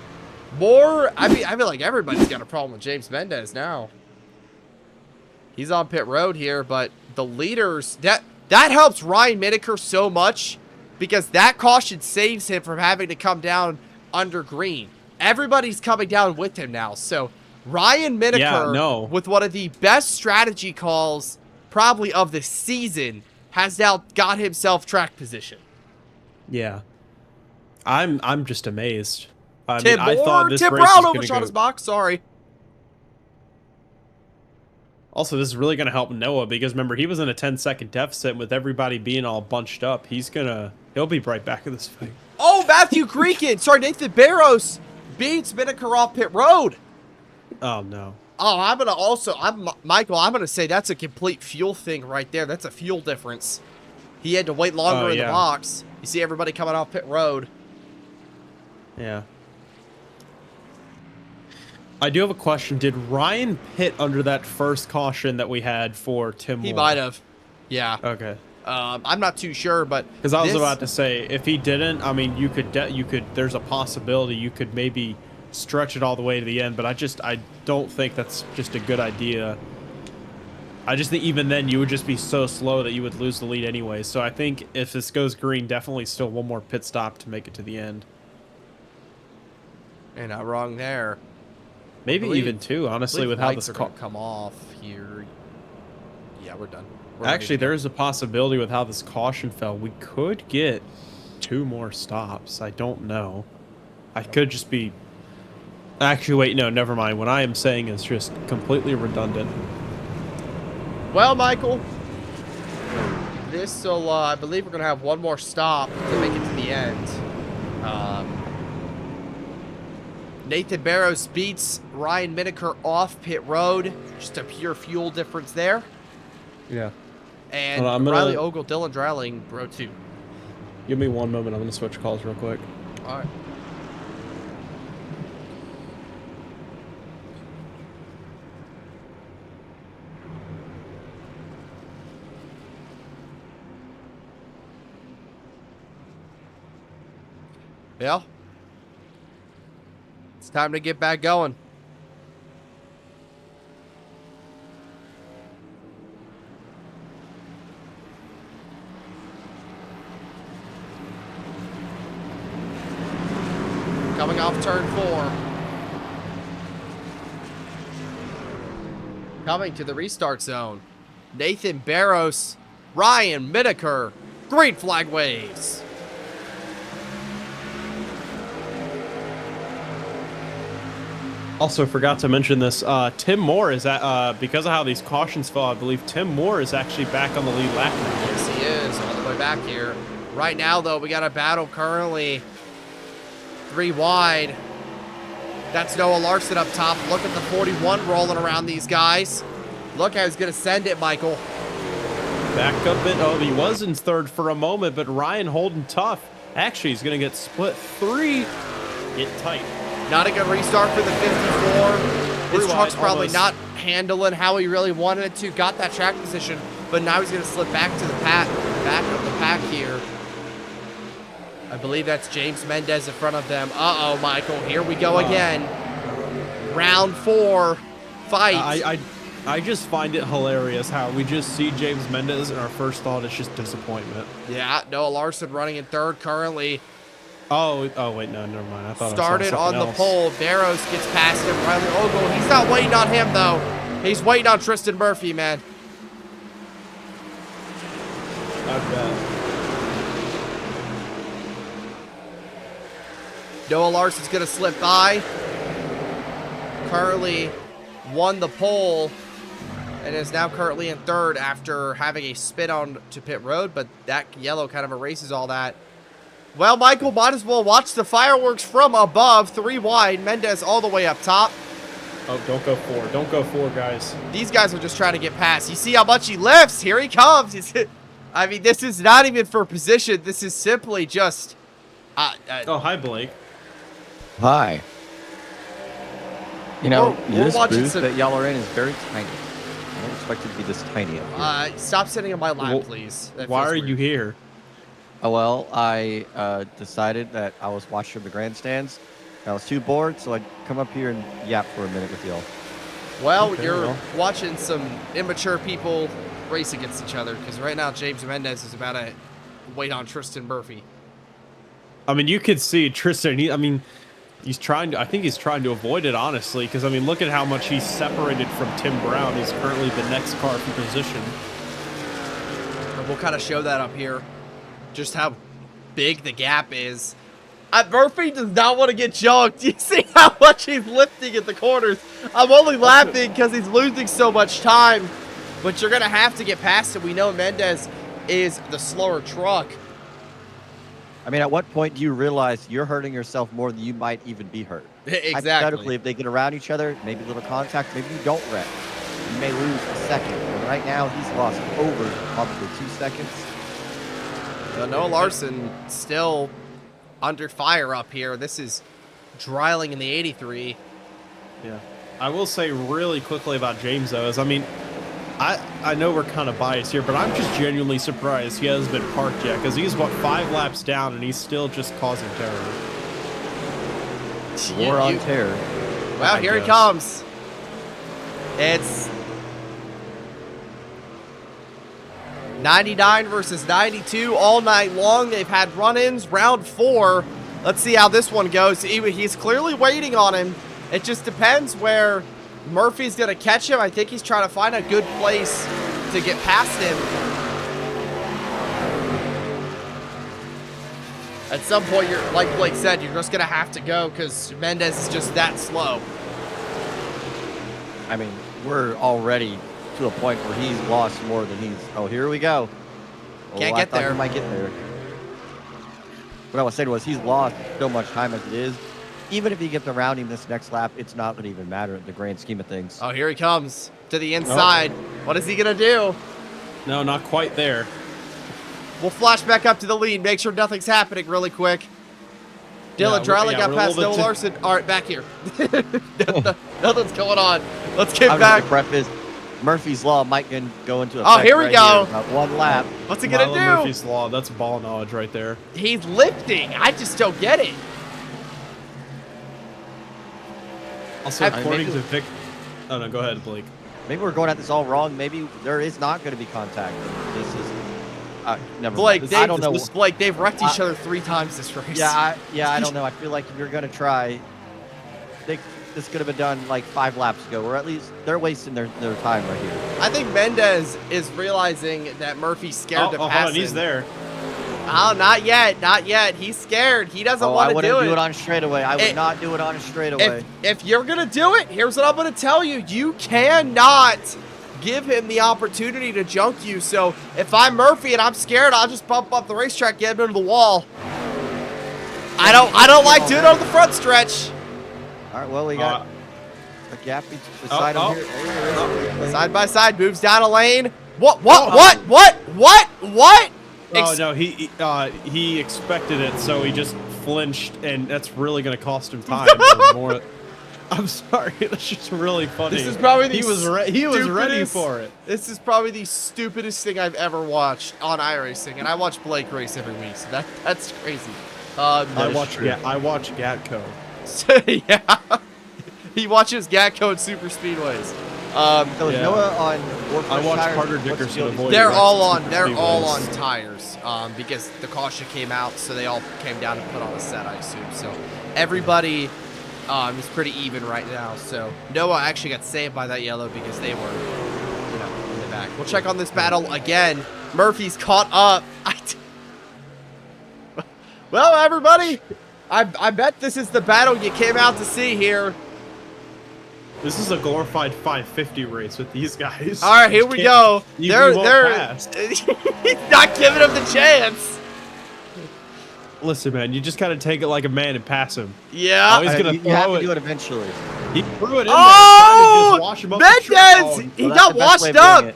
I feel like everybody's got a problem with James Mendez now. He's on pit road here, but the leaders, that helps Ryan Miniker so much, because that caution saves him from having to come down under green. Everybody's coming down with him now. So Ryan Miniker, with one of the best strategy calls probably of the season, has now got himself track position. Yeah. I'm just amazed. I Tim mean, I thought this Tim race Brown was overshot his box. Sorry. Also, this is really going to help Noah because, remember, he was in a 10-second deficit with everybody being all bunched up. He'll be right back in this fight. Oh, Matthew Greekin. Sorry, Nathan Barrows beats Miniker off pit road. Oh, no. Oh, Michael, I'm going to say that's a complete fuel thing right there. That's a fuel difference. He had to wait longer in the box. You see everybody coming off pit road. Yeah. I do have a question. Did Ryan pit under that first caution that we had for Tim Moore? He might have. Yeah. Okay. I'm not too sure, but because I was about to say, if he didn't, I mean, you could. There's a possibility you could maybe stretch it all the way to the end, but I don't think that's just a good idea. I just think even then you would just be so slow that you would lose the lead anyway. So I think if this goes green, definitely still one more pit stop to make it to the end. And not wrong there. Maybe even two, honestly, with how this come off here. Yeah, we're done. Actually, there is a possibility with how this caution fell. We could get 2 more stops. I don't know. I could just be... Actually, wait, no, never mind. What I am saying is just completely redundant. Well, Michael, this'll, I believe we're going to have one more stop to make it to the end. Nathan Barrows beats Ryan Miniker off pit road. Just a pure fuel difference there. Yeah. And Riley Ogle, Dylan Dreiling, row 2. Give me 1 moment. I'm going to switch calls real quick. All right. Yeah. It's time to get back going. coming off turn 4. Coming to the restart zone. Nathan Barros, Ryan Mideker, green flag waves. Also forgot to mention this. Tim Moore is at because of how these cautions fell. I believe Tim Moore is actually back on the lead lap now. Yes, he is, all the way back here. Right now, though, we got a battle currently 3 wide. That's Noah Larson up top. Look at the 41 rolling around these guys. Look how he's going to send it, Michael. Back up it. Oh, he was in third for a moment, but Ryan holding tough. Actually, he's going to get split 3. Get tight. Not a good restart for the 54. His truck's probably almost not handling how he really wanted it to. Got that track position, but now he's going to slip back to the back of the pack here. I believe that's James Mendez in front of them. Uh-oh, Michael. Here we go again. Round 4 fight. I just find it hilarious how we just see James Mendez and our first thought is just disappointment. Yeah, Noah Larson running in third currently. Oh wait, no, never mind. I thought Started I saw on the something else. pole. Barros gets past him. Riley Ogle, he's not waiting on him, though. He's waiting on Tristan Murphy, man. I bet. Noah Larson's going to slip by. Currently won the pole and is now currently in third after having a spin on to pit road, but that yellow kind of erases all that. Well, Michael, might as well watch the fireworks from above. 3 wide. Mendez all the way up top. Oh, don't go 4. Don't go 4, guys. These guys are just trying to get past. You see how much he lifts? Here he comes. I mean, this is not even for position. This is simply just... Oh, hi, Blake. Hi. You know, We're this watching booth some- that y'all are in is very tiny. I don't expect it to be this tiny up here. Stop sitting on my lap, Well, please. That Why feels are weird. you here? Oh, well, I decided that I was watching the grandstands. I was too bored, so I'd come up here and yap for a minute with y'all. Well, Okay, you're well. watching some immature people race against each other, because right now James Mendez is about to wait on Tristan Murphy. I mean, you could see Tristan. He's trying to. I think he's trying to avoid it, honestly, because I mean, look at how much he's separated from Tim Brown. He's currently the next car for position. And we'll kind of show that up here, just how big the gap is. Murphy does not want to get junked. You see how much he's lifting at the corners. I'm only laughing because he's losing so much time, but you're going to have to get past it. We know Mendez is the slower truck. I mean, at what point do you realize you're hurting yourself more than you might even be hurt? Hypothetically, Exactly. if they get around each other, maybe a little contact, maybe you don't wreck. You may lose a second. And right now, he's lost over probably 2 seconds. Noah Larson still under fire up here. This is Dreiling in the 83. Yeah. I will say really quickly about James, though, is, I mean, I know we're kind of biased here, but I'm just genuinely surprised he hasn't been parked yet, because he's, 5 laps down, and he's still just causing terror. War on terror. Well, I here he guess. comes. It's 99 versus 92 all night long. They've had run-ins. Round 4. Let's see how this one goes. He's clearly waiting on him. It just depends where Murphy's going to catch him. I think he's trying to find a good place to get past him. At some point, you're like Blake said, you're just going to have to go because Mendez is just that slow. I mean, we're already to a point where he's lost more than he's... Oh, here we go. Can't I get thought there. He might get there. What I was saying was he's lost so much time as it is. Even if he gets around him this next lap, it's not going to even matter in the grand scheme of things. Oh, here he comes to the inside. What is he going to do? No, not quite there. We'll flash back up to the lead. Make sure nothing's happening really quick. Dylan Dreiling got we're a past little Noah bit too- Larson. All right, back here. Nothing's going on. Let's get I'm back. going to preface, Murphy's Law might go into effect. Oh, here we right go. About 1 lap. What's he going Milo to do? Murphy's Law. That's ball knowledge right there. He's lifting. I just don't get it. Also, I mean, according maybe- to Vic... Oh, no, go ahead, Blake. Maybe we're going at this all wrong. Maybe there is not going to be contact. This is Never Blake, mind. I don't know. Blake, they've wrecked each other 3 times this race. I don't know. I feel like if you're gonna try, this could have been done like 5 laps ago, or at least they're wasting their time right here. I think Mendez is realizing that Murphy's scared to pass hold on, him. he's there. Oh, not yet. He's scared. He doesn't want to do it. I wouldn't do it on straightaway. I would not do it on straightaway. If you're gonna do it, here's what I'm gonna tell you: you cannot give him the opportunity to junk you. So if I'm Murphy and I'm scared, I'll just bump up the racetrack, get him into the wall. I don't like doing it on the front stretch. All right, well, we got a gap beside him here. Side by side, moves down a lane. What? Oh no, he expected it, so he just flinched, and that's really going to cost him time. I'm sorry, that's just really funny. This is probably the he was ready for it. This is probably the stupidest thing I've ever watched on iRacing, and I watch Blake race every week, so that's crazy. I watch Gatco. Yeah, he watches Gatco and super speedways. So is Noah on I watch Carter Dickerson avoid. They're all on tires because the caution came out, so they all came down and put on a set, I assume. So everybody is pretty even right now. So Noah actually got saved by that yellow because they were, in the back. We'll check on this battle again. Murphy's caught up. Well, everybody, I bet this is the battle you came out to see here. This is a glorified 550 race with these guys. All right, here we go. They're pass. He's not giving him the chance. Listen, man, you just gotta take it like a man and pass him. Yeah. Oh, he's gonna you have throw to it. do it eventually. He threw it in Oh, there. Wash him up Mendez! He got washed up.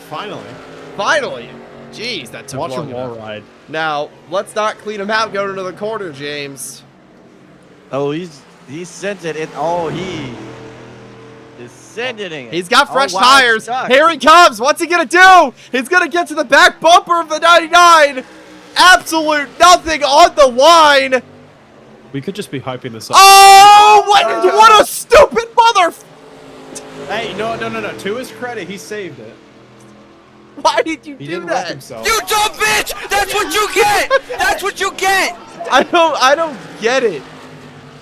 Finally. Jeez, that took Watch long him wall enough. ride. Now, let's not clean him out going into the corner, James. Oh, he sent it in. Oh, he is sending it. He's got fresh wow, tires. Here he comes. What's he going to do? He's going to get to the back bumper of the 99. Absolute nothing on the line. We could just be hyping this up. Oh, what a stupid mother. Hey, no. To his credit, he saved it. Why did you He do didn't wreck that? himself. You dumb bitch! That's what you get! That's what you get! I don't get it.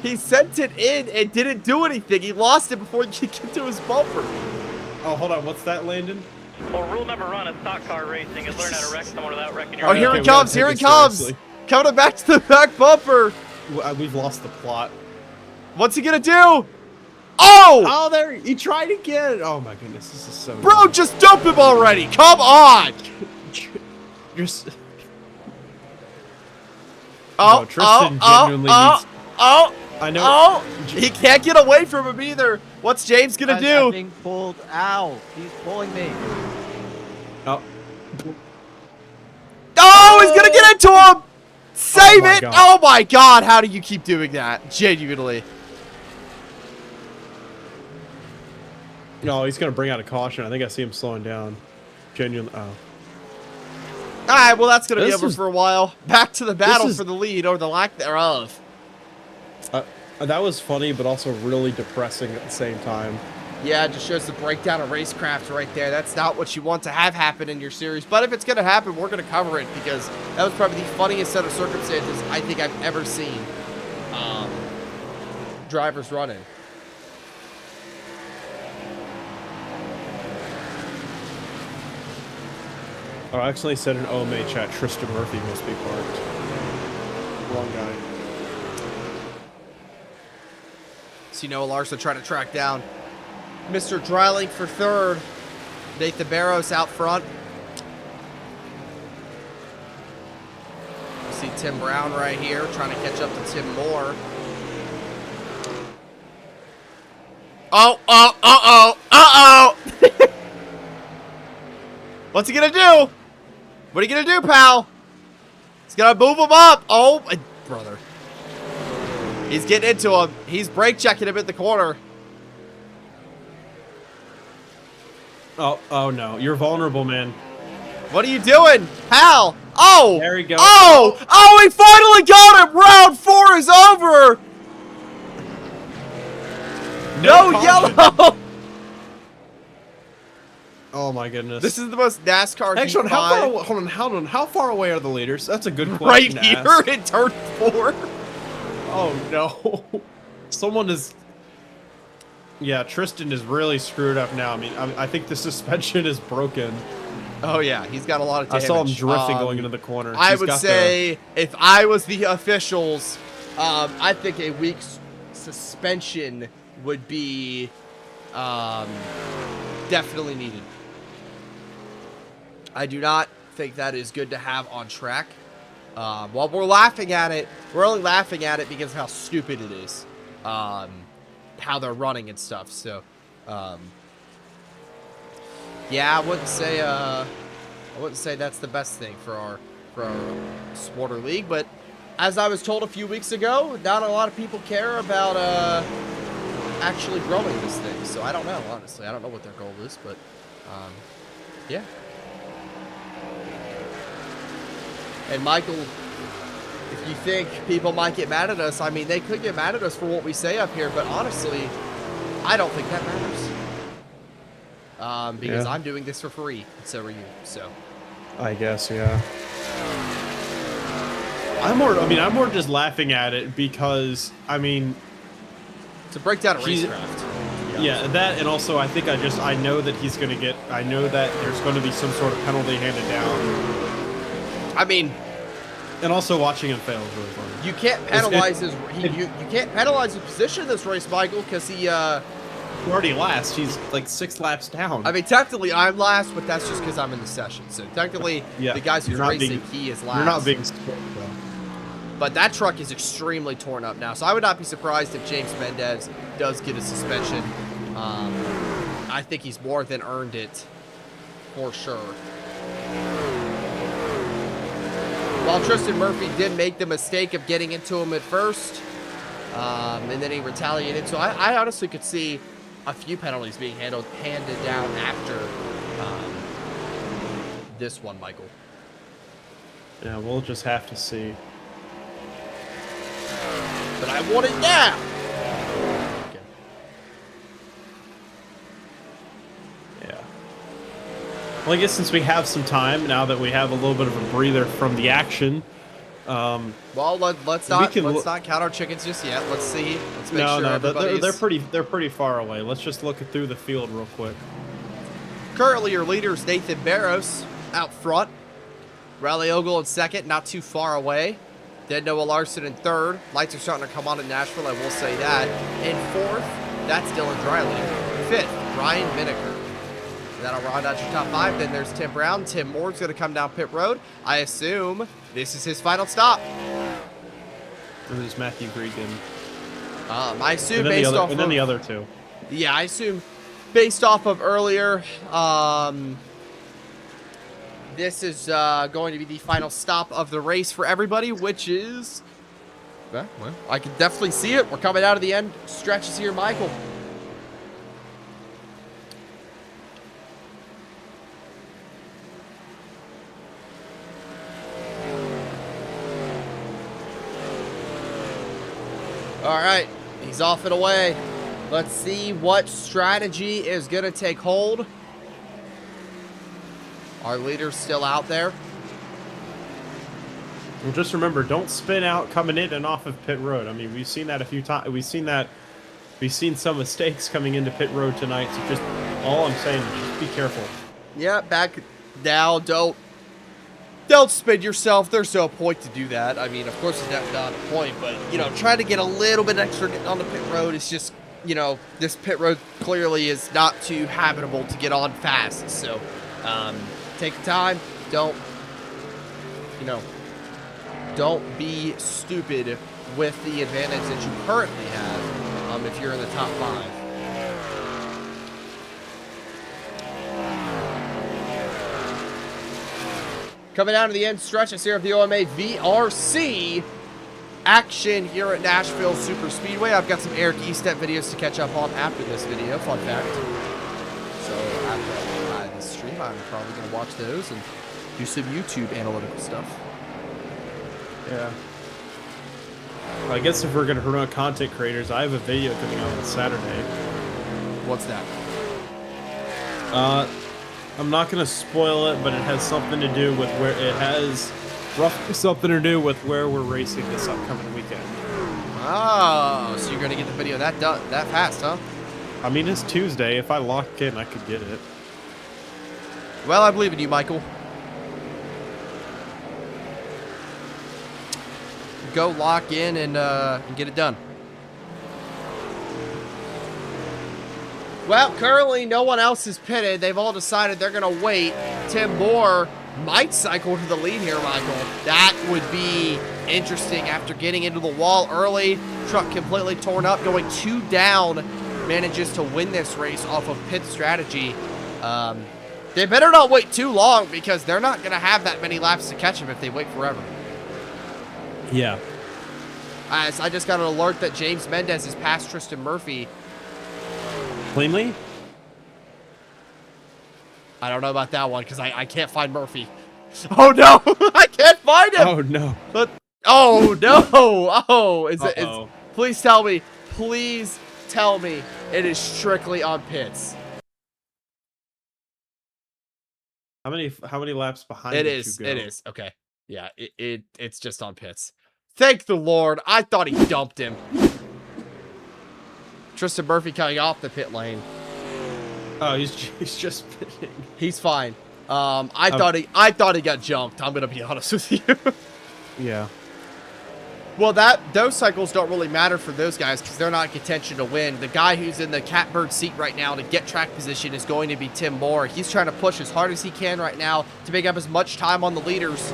He sent it in and didn't do anything. He lost it before he could get to his bumper. Oh, hold on. What's that, Landon? Well, rule number 1 in stock car racing is learn how to wreck someone without wrecking your Oh, own. here Okay, he we comes. gotta Here take he it comes. seriously. Coming back to the back bumper. We've lost the plot. What's he going to do? Oh! Oh, there. He tried again. Oh, my goodness. This is so Bro, dumb. just dump him already. Come on. You're s- Oh, No, Tristan genuinely needs... I know. Oh, he can't get away from him either. What's James going to I'm do? being pulled out. He's pulling me. Oh. Oh, he's going to get into him. Save my it. God. Oh, my God. How do you keep doing that? Genuinely. No, he's going to bring out a caution. I think I see him slowing down. Genuinely. Oh. All right, well, that's going to be This over is- for a while. Back to the battle is- for the lead, or the lack thereof. That was funny, but also really depressing at the same time. Yeah, it just shows the breakdown of racecraft right there. That's not what you want to have happen in your series. But if it's going to happen, we're going to cover it because that was probably the funniest set of circumstances I think I've ever seen drivers running. Oh, I accidentally said an OMA chat. Tristan Murphy must be parked. Wrong guy. So Noah Larson trying to track down Mr. Dreiling for third. Nathan Barros out front. You see Tim Brown right here trying to catch up to Tim Moore. Uh-oh. What's he gonna do? What are you gonna do, pal? He's gonna move him up. Oh, my brother. He's getting into him. He's brake checking him at the corner. Oh no. You're vulnerable, man. What are you doing, pal? Oh! There we go. Oh, he finally got him! Round 4 is over! No caution. yellow! Oh my goodness. This is the most NASCAR Actually, Heat how far? 5 Hold on. How far away are the leaders? That's a good right question. to here ask. in turn 4. Oh no. Someone is. Yeah, Tristan is really screwed up now. I mean, I think the suspension is broken. Oh yeah, he's got a lot of I damage. saw him drifting going into the corner. I He's would got say if I was the officials, I think a week's suspension would be definitely needed. I do not think that is good to have on track. While we're laughing at it, we're only laughing at it because of how stupid it is. How they're running and stuff. So, yeah, I wouldn't say that's the best thing for our supporter league. But as I was told a few weeks ago, not a lot of people care about actually growing this thing. So I don't know, honestly. I don't know what their goal is, but yeah. And Michael, if you think people might get mad at us, I mean, they could get mad at us for what we say up here, but honestly, I don't think that matters. Because Yeah. I'm doing this for free, and so are you, so. I guess, yeah. I'm more just laughing at it because, I mean... It's a breakdown of He's- racecraft. Yeah, that, and also I know that he's going to get, I know that there's going to be some sort of penalty handed down. I mean, And also watching him fail is really fun. you can't penalize you can't penalize his position in this race, Michael, because he, He's already last. He's like 6 laps down. I mean, technically I'm last, but that's just because I'm in the session. So technically, Yeah, the guys who's you're not racing, being- he is last. You're not being sport, though. But that truck is extremely torn up now, so I would not be surprised if James Mendez does get a suspension. I think he's more than earned it, for sure. While Tristan Murphy did make the mistake of getting into him at first, and then he retaliated, so I honestly could see a few penalties being handed down after this one, Michael. Yeah, we'll just have to see. But I want it now! Okay. Yeah. Well, I guess since we have some time, now that we have a little bit of a breather from the action, Well, let's not count our chickens just yet. Let's see. Let's make sure everybody's... they're pretty far away. Let's just look through the field real quick. Currently, your leader is Nathan Barros out front. Riley Ogle in second, not too far away. Then Noah Larson in third. Lights are starting to come on in Nashville, I will say that. In fourth, that's Dylan Dreiling. Fifth, Ryan Vinegar. That'll round out your top 5. Then there's Tim Brown. Tim Moore's going to come down pit road. I assume this is his final stop. And there's Matthew Gregan. I assume And then, based off and then of... the other two. Yeah, I assume based off of earlier, this is going to be the final stop of the race for everybody, which is... Well, I can definitely see it. We're coming out of the end stretches here, Michael. All right, he's off and away. Let's see what strategy is going to take hold. Our leader's still out there. Well, just remember, don't spin out coming in and off of pit road. I mean, we've seen that a few times. We've seen some mistakes coming into pit road tonight. So just all I'm saying is just be careful. Yeah, back now. Don't spin yourself. There's no point to do that. I mean, of course, it's not a point, but you know, try to get a little bit extra on the pit road. It's just, you know, this pit road clearly is not too habitable to get on fast. So, take your time. Don't be stupid with the advantage that you currently have if you're in the top 5. Coming down to the end stretches here of the OMA VRC action here at Nashville Superspeedway. I've got some Eric Estep videos to catch up on after this video, fun fact. So after this stream, I'm probably going to watch those and do some YouTube analytical stuff. Yeah. Well, I guess if we're going to promote content creators, I have a video coming out on Saturday. What's that? I'm not gonna spoil it, but it has something to do with where it has roughly something to do with where we're racing this upcoming weekend. Oh, so you're gonna get the video that fast, huh? I mean, it's Tuesday. If I lock in, I could get it. Well, I believe in you, Michael. Go lock in and get it done. Well, currently no one else is pitted. They've all decided they're going to wait. Tim Moore might cycle to the lead here, Michael. That would be interesting after getting into the wall early. Truck completely torn up, going 2 down. Manages to win this race off of pit strategy. They better not wait too long because they're not going to have that many laps to catch him if they wait forever. Yeah. As I just got an alert that James Mendez is past Tristan Murphy. Cleanly? I don't know about that one because I can't find Murphy. Oh no, I can't find him. Oh no. But oh no. Oh, is it? Uh-oh. Please tell me it is strictly on pits. How many laps behind It did is. you go? It is. Okay. Yeah. It's just on pits. Thank the Lord. I thought he dumped him. Tristan Murphy coming off the pit lane. Oh, he's just pitting. He's fine. I thought he got jumped. I'm gonna be honest with you. Yeah. Well, those cycles don't really matter for those guys because they're not in contention to win. The guy who's in the catbird seat right now to get track position is going to be Tim Moore. He's trying to push as hard as he can right now to make up as much time on the leaders.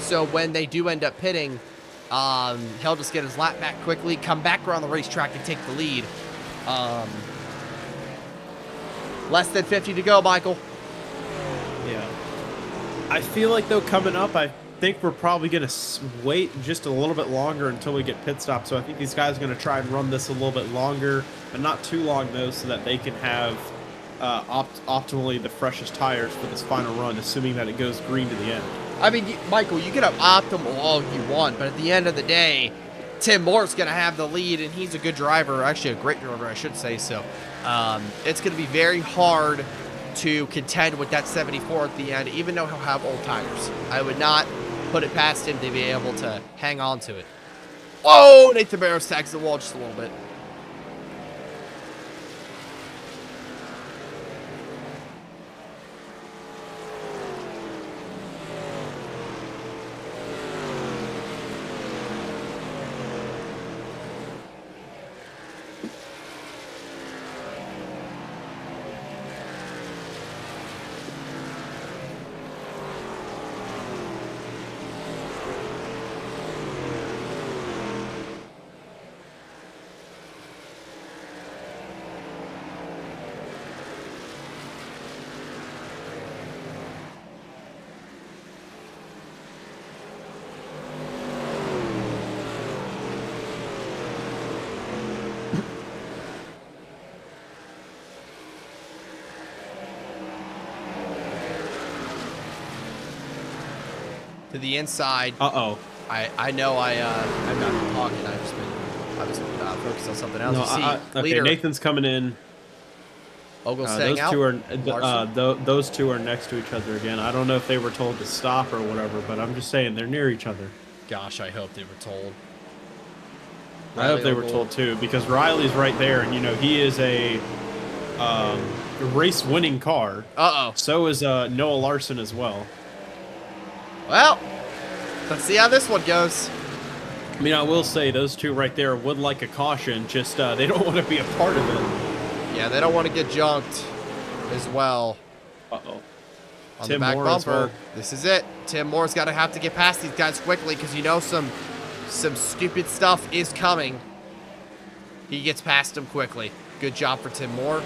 So when they do end up pitting, he'll just get his lap back quickly, come back around the racetrack and take the lead. Less than 50 to go, Michael. Yeah. I feel like, though, coming up, I think we're probably going to wait just a little bit longer until we get pit stop. So I think these guys are going to try and run this a little bit longer, but not too long, though, so that they can have optimally the freshest tires for this final run, assuming that it goes green to the end. I mean, Michael, you can have optimal all you want, but at the end of the day, Tim Moore's going to have the lead, and he's a good driver. Actually, a great driver, I should say so. It's going to be very hard to contend with that 74 at the end, even though he'll have old tires. I would not put it past him to be able to hang on to it. Whoa! Nathan Barrows tags the wall just a little bit. To the inside. Uh-oh. I know I'm not been talking. I was focused on something else. No, You see, okay, leader Nathan's coming in. Ogle staying Those out. two are Larson. those two are next to each other again. I don't know if they were told to stop or whatever, but I'm just saying they're near each other. Gosh, I hope they were told. I hope they were told too, because Riley's right there, and you know he is a race-winning car. Uh-oh. So is Noah Larson as well. Well, let's see how this one goes. I mean, I will say those two right there would like a caution. Just they don't want to be a part of it. Yeah, they don't want to get junked as well. Uh-oh. On Tim the back Moore as bumper. well. This is it. Tim Moore's got to have to get past these guys quickly because you know some stupid stuff is coming. He gets past them quickly. Good job for Tim Moore.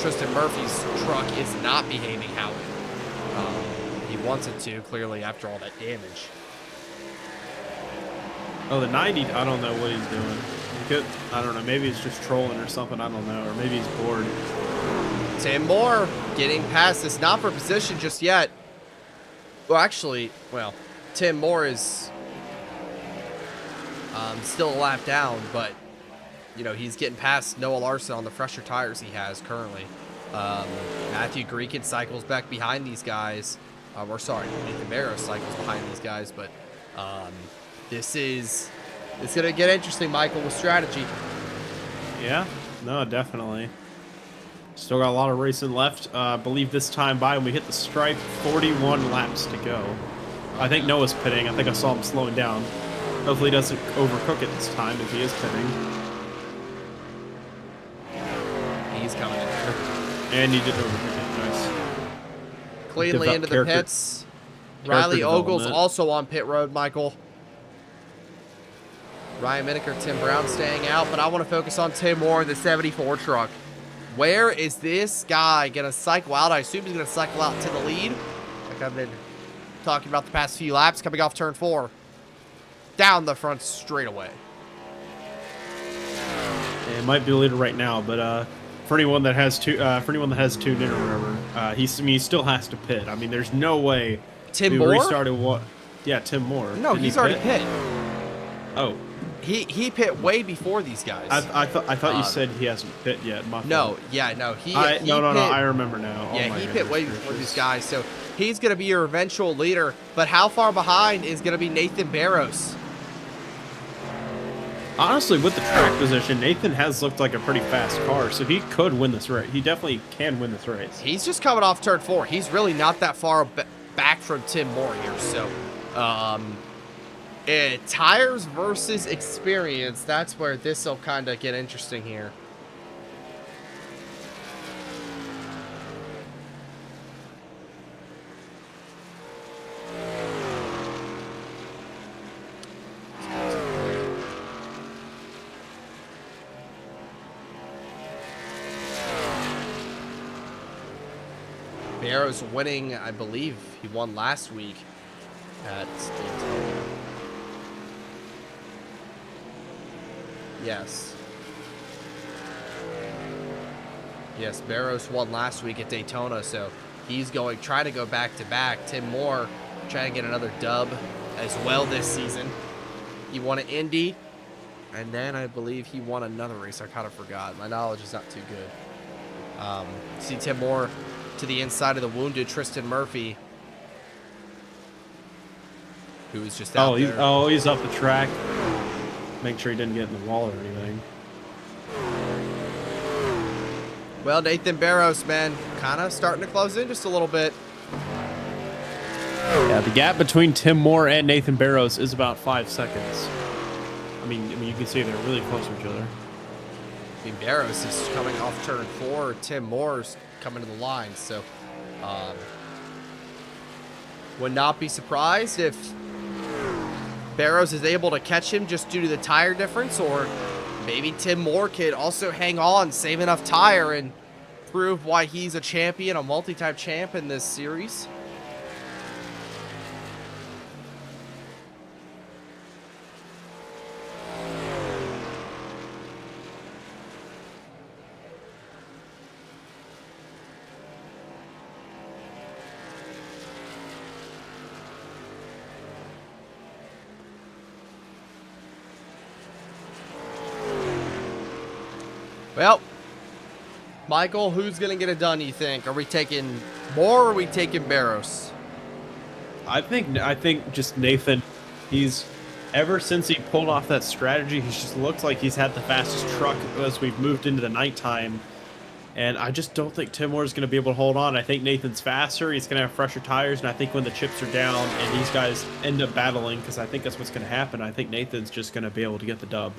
Tristan Murphy's truck is not behaving how he wants it to, clearly, after all that damage. Oh, the 90, I don't know what he's doing. He could, I don't know, maybe he's just trolling or something, I don't know, or maybe he's bored. Tim Moore getting past this, not for position just yet. Well, actually, Tim Moore is still a lap down, but, you know, he's getting past Noah Larson on the fresher tires he has currently. Matthew Greekin cycles back behind these guys. Nathan Barrows cycles behind these guys, but it's gonna get interesting, Michael, with strategy. Yeah, no, definitely. Still got a lot of racing left. I believe this time by when we hit the stripe, 41 laps to go. I think Noah's pitting. I think I saw him slowing down. Hopefully he doesn't overcook it this time if he is pitting. He's coming in. And he did overcook it. Nice. Cleanly Develop into the character- pits. Riley Ogle's development. also on pit road, Michael. Ryan Miniker, Tim Brown staying out, but I want to focus on Tim Moore in the 74 truck. Where is this guy going to cycle out? I assume he's going to cycle out to the lead, like I've been talking about the past few laps, coming off turn 4. Down the front straightaway. It might be the leader right now, but for anyone that has tuned in or whatever, he still has to pit. I mean, there's no way. Tim we Moore? restarted what? Yeah, Tim Moore. No, Didn't he's he already pit. Oh, He pit way before these guys. I thought you said he hasn't pit yet. My No, fault. yeah, no. He No. pit- I remember now. Yeah, Oh my he pit goodness way gracious. before these guys, so he's going to be your eventual leader. But how far behind is going to be Nathan Barrows? Honestly, with the track position, Nathan has looked like a pretty fast car, so he could win this race. He definitely can win this race. He's just coming off turn 4. He's really not that far back from Tim Moore here. So, tires versus experience. That's where this will kind of get interesting here. Barrows winning, I believe he won last week at Daytona. Yes. Yes, Barrows won last week at Daytona, so he's trying to go back to back. Tim Moore trying to get another dub as well this season. He won at Indy, and then I believe he won another race. I kind of forgot. My knowledge is not too good. See Tim Moore to the inside of the wounded Tristan Murphy, who is just out there. He's up the track. Make sure he didn't get in the wall or anything. Well, Nathan Barrows, man, kind of starting to close in just a little bit. Yeah, the gap between Tim Moore and Nathan Barrows is about 5 seconds. I mean, you can see they're really close to each other. I mean, Barrows is coming off turn 4. Tim Moore's coming to the line, so would not be surprised if Barrows is able to catch him just due to the tire difference, or maybe Tim Moore could also hang on, save enough tire, and prove why he's a champion, a multi-time champ in this series. Well, Michael, who's going to get it done, you think? Are we taking Moore or are we taking Barrows? I think just Nathan, he's ever since he pulled off that strategy, he's just looked like he's had the fastest truck as we've moved into the nighttime. And I just don't think Tim Moore is going to be able to hold on. I think Nathan's faster. He's going to have fresher tires. And I think when the chips are down and these guys end up battling, because I think that's what's going to happen, I think Nathan's just going to be able to get the dub.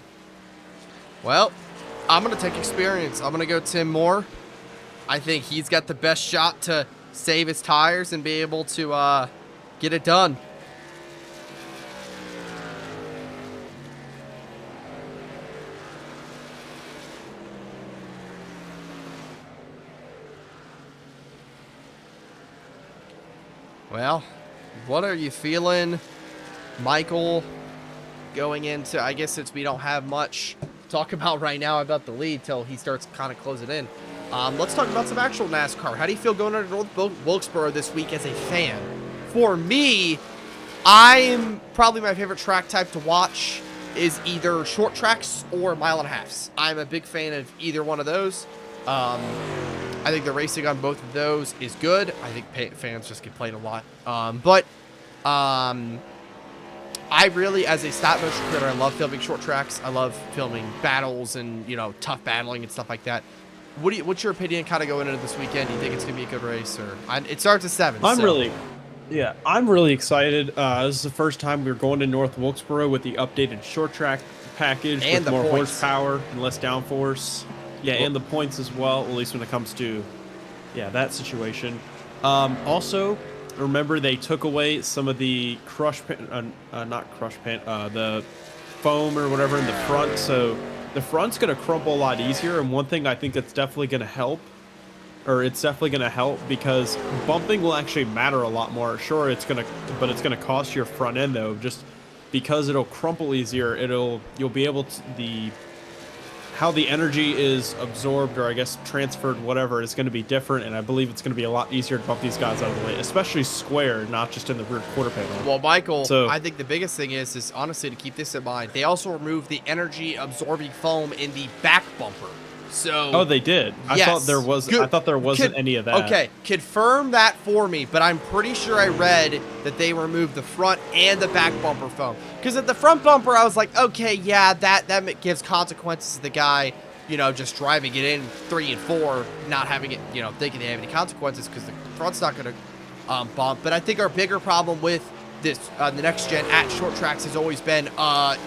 Well, I'm going to take experience. I'm going to go Tim Moore. I think he's got the best shot to save his tires and be able to get it done. Well, what are you feeling, Michael, going into, I guess since we don't have much to talk about right now about the lead till he starts kind of closing in. Let's talk about some actual NASCAR. How do you feel going into North Wilkesboro this week as a fan? For me, I'm probably my favorite track type to watch is either short tracks or mile and a halfs. I'm a big fan of either one of those. I think the racing on both of those is good. I think fans just complain a lot. I really, as a stop motion creator, I love filming short tracks. I love filming battles and, you know, tough battling and stuff like that. What's your opinion kind of going into this weekend? Do you think it's going to be a good race? It starts at 7. I'm really excited. This is the first time we're going to North Wilkesboro with the updated short track package And with the more points. horsepower and less downforce. Yeah, and the points as well, at least when it comes to, that situation. Also, remember they took away some of the the foam or whatever in the front, so the front's going to crumple a lot easier. And one thing I think that's definitely going to help, because bumping will actually matter a lot more. Sure, it's going to cost your front end though, just because it'll crumple easier. You'll be able to how the energy is absorbed, or I guess transferred, whatever, is going to be different, and I believe it's going to be a lot easier to bump these guys out of the way, especially square, not just in the rear quarter panel. Well, Michael, I think the biggest thing is honestly to keep this in mind. They also removed the energy absorbing foam in the back bumper. So they did. Yes. I thought there wasn't any of that. Okay, confirm that for me, but I'm pretty sure I read that they removed the front and the back bumper foam. Because at the front bumper, I was like, okay, yeah, that gives consequences to the guy, you know, just driving it in 3 and 4, not having it, you know, thinking they have any consequences because the front's not going to bump. But I think our bigger problem with this, the next gen at short tracks has always been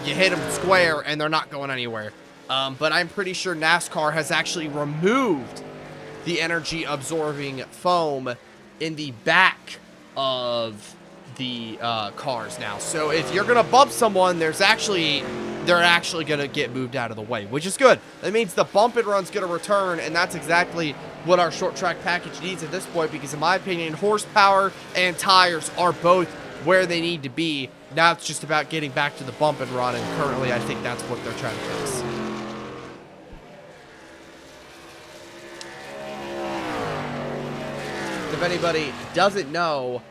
you hit them square and they're not going anywhere. But I'm pretty sure NASCAR has actually removed the energy absorbing foam in the back of the cars now. So if you're gonna bump someone, they're actually gonna get moved out of the way, which is good. That means the bump and run's gonna return, and that's exactly what our short track package needs at this point, because in my opinion, horsepower and tires are both where they need to be. Now it's just about getting back to the bump and run, and currently I think that's what they're trying to fix. If anybody doesn't know,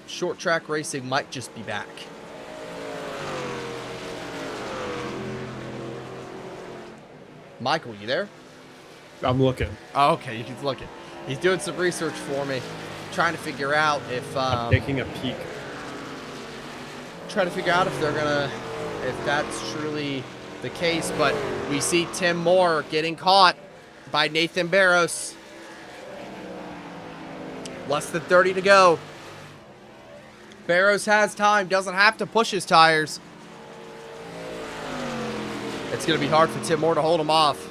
short track racing might just be back. Michael, you there? I'm looking. Oh, okay, he's looking. He's doing some research for me, trying to figure out if I'm taking a peek. Trying to figure out if that's truly the case. But we see Tim Moore getting caught by Nathan Barros. Less than 30 to go. Barros has time, doesn't have to push his tires. It's going to be hard for Tim Moore to hold him off.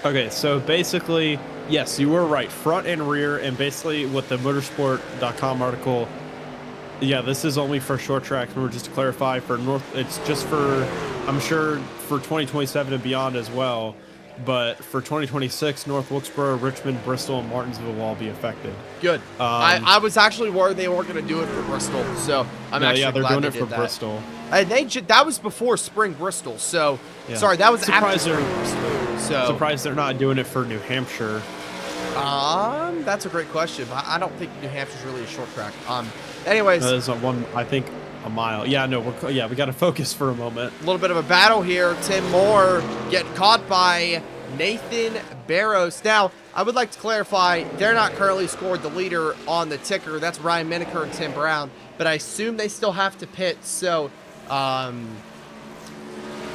Okay, so basically, yes, you were right. Front and rear, and basically with the motorsport.com article, yeah, this is only for short tracks. Remember, just to clarify, for North, it's just for, I'm sure, for 2027 and beyond as well. But for 2026, North Wilkesboro, Richmond, Bristol, and Martinsville will all be affected. Good. I was actually worried they weren't going to do it for Bristol, so I'm actually they're glad doing they it for did that. Bristol. And that was before Spring Bristol, so Yeah. sorry, that was after Surprised they're- Spring Bristol. So Surprised they're not doing it for New Hampshire. that's a great question, but I don't think New Hampshire's really a short track. Anyways, That is a mile. Yeah, no, we got to focus for a moment. a little bit of a battle here. Tim Moore getting caught by Nathan Barros. Now, I would like to clarify, they're not currently scored the leader on the ticker. That's Ryan Miniker and Tim Brown, but I assume they still have to pit. So,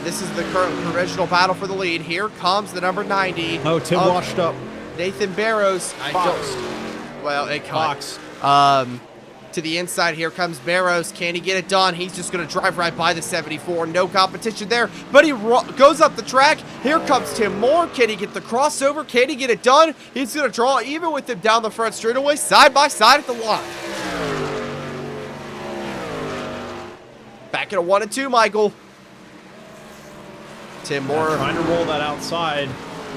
this is the current provisional battle for the lead. Here comes the number 90. Oh, Tim washed up. Nathan Barros. It Fox. to the inside. Here comes Barros. Can he get it done? He's just going to drive right by the 74. No competition there, but he goes up the track. Here comes Tim Moore. Can he get the crossover? Can he get it done? He's going to draw even with him down the front straightaway, side by side at the line. Back at a 1 and 2, Michael. Tim Moore Trying to roll that outside.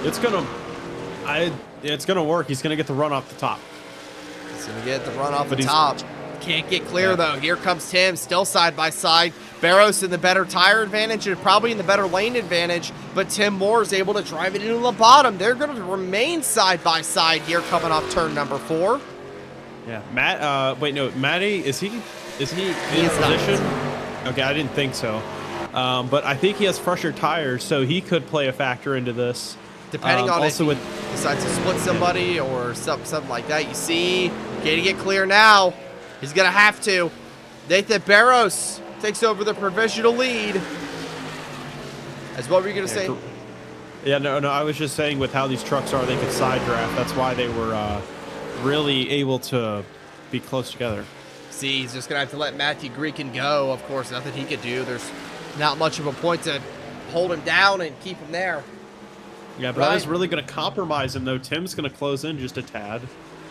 It's gonna work. He's gonna get the run off the top. He's going to get the run off the But top. Can't get clear, though. Here comes Tim, still side by side. Barros in the better tire advantage and probably in the better lane advantage, but Tim Moore is able to drive it into the bottom. They're going to remain side by side here coming off turn number 4. Yeah, Matty, is he in is not. position? Okay, I didn't think so. But I think he has fresher tires, so he could play a factor into this. Depending on also if he decides to split somebody or something like that. You see, getting it clear now. He's going to have to. Nathan Barros takes over the provisional lead. As what were you going to say? Yeah, no, I was just saying with how these trucks are, they could side draft. That's why they were really able to be close together. See, he's just going to have to let Matthew Greekin go. Of course, nothing he could do. There's not much of a point to hold him down and keep him there. Yeah, but that is really going to compromise him, though. Tim's going to close in just a tad.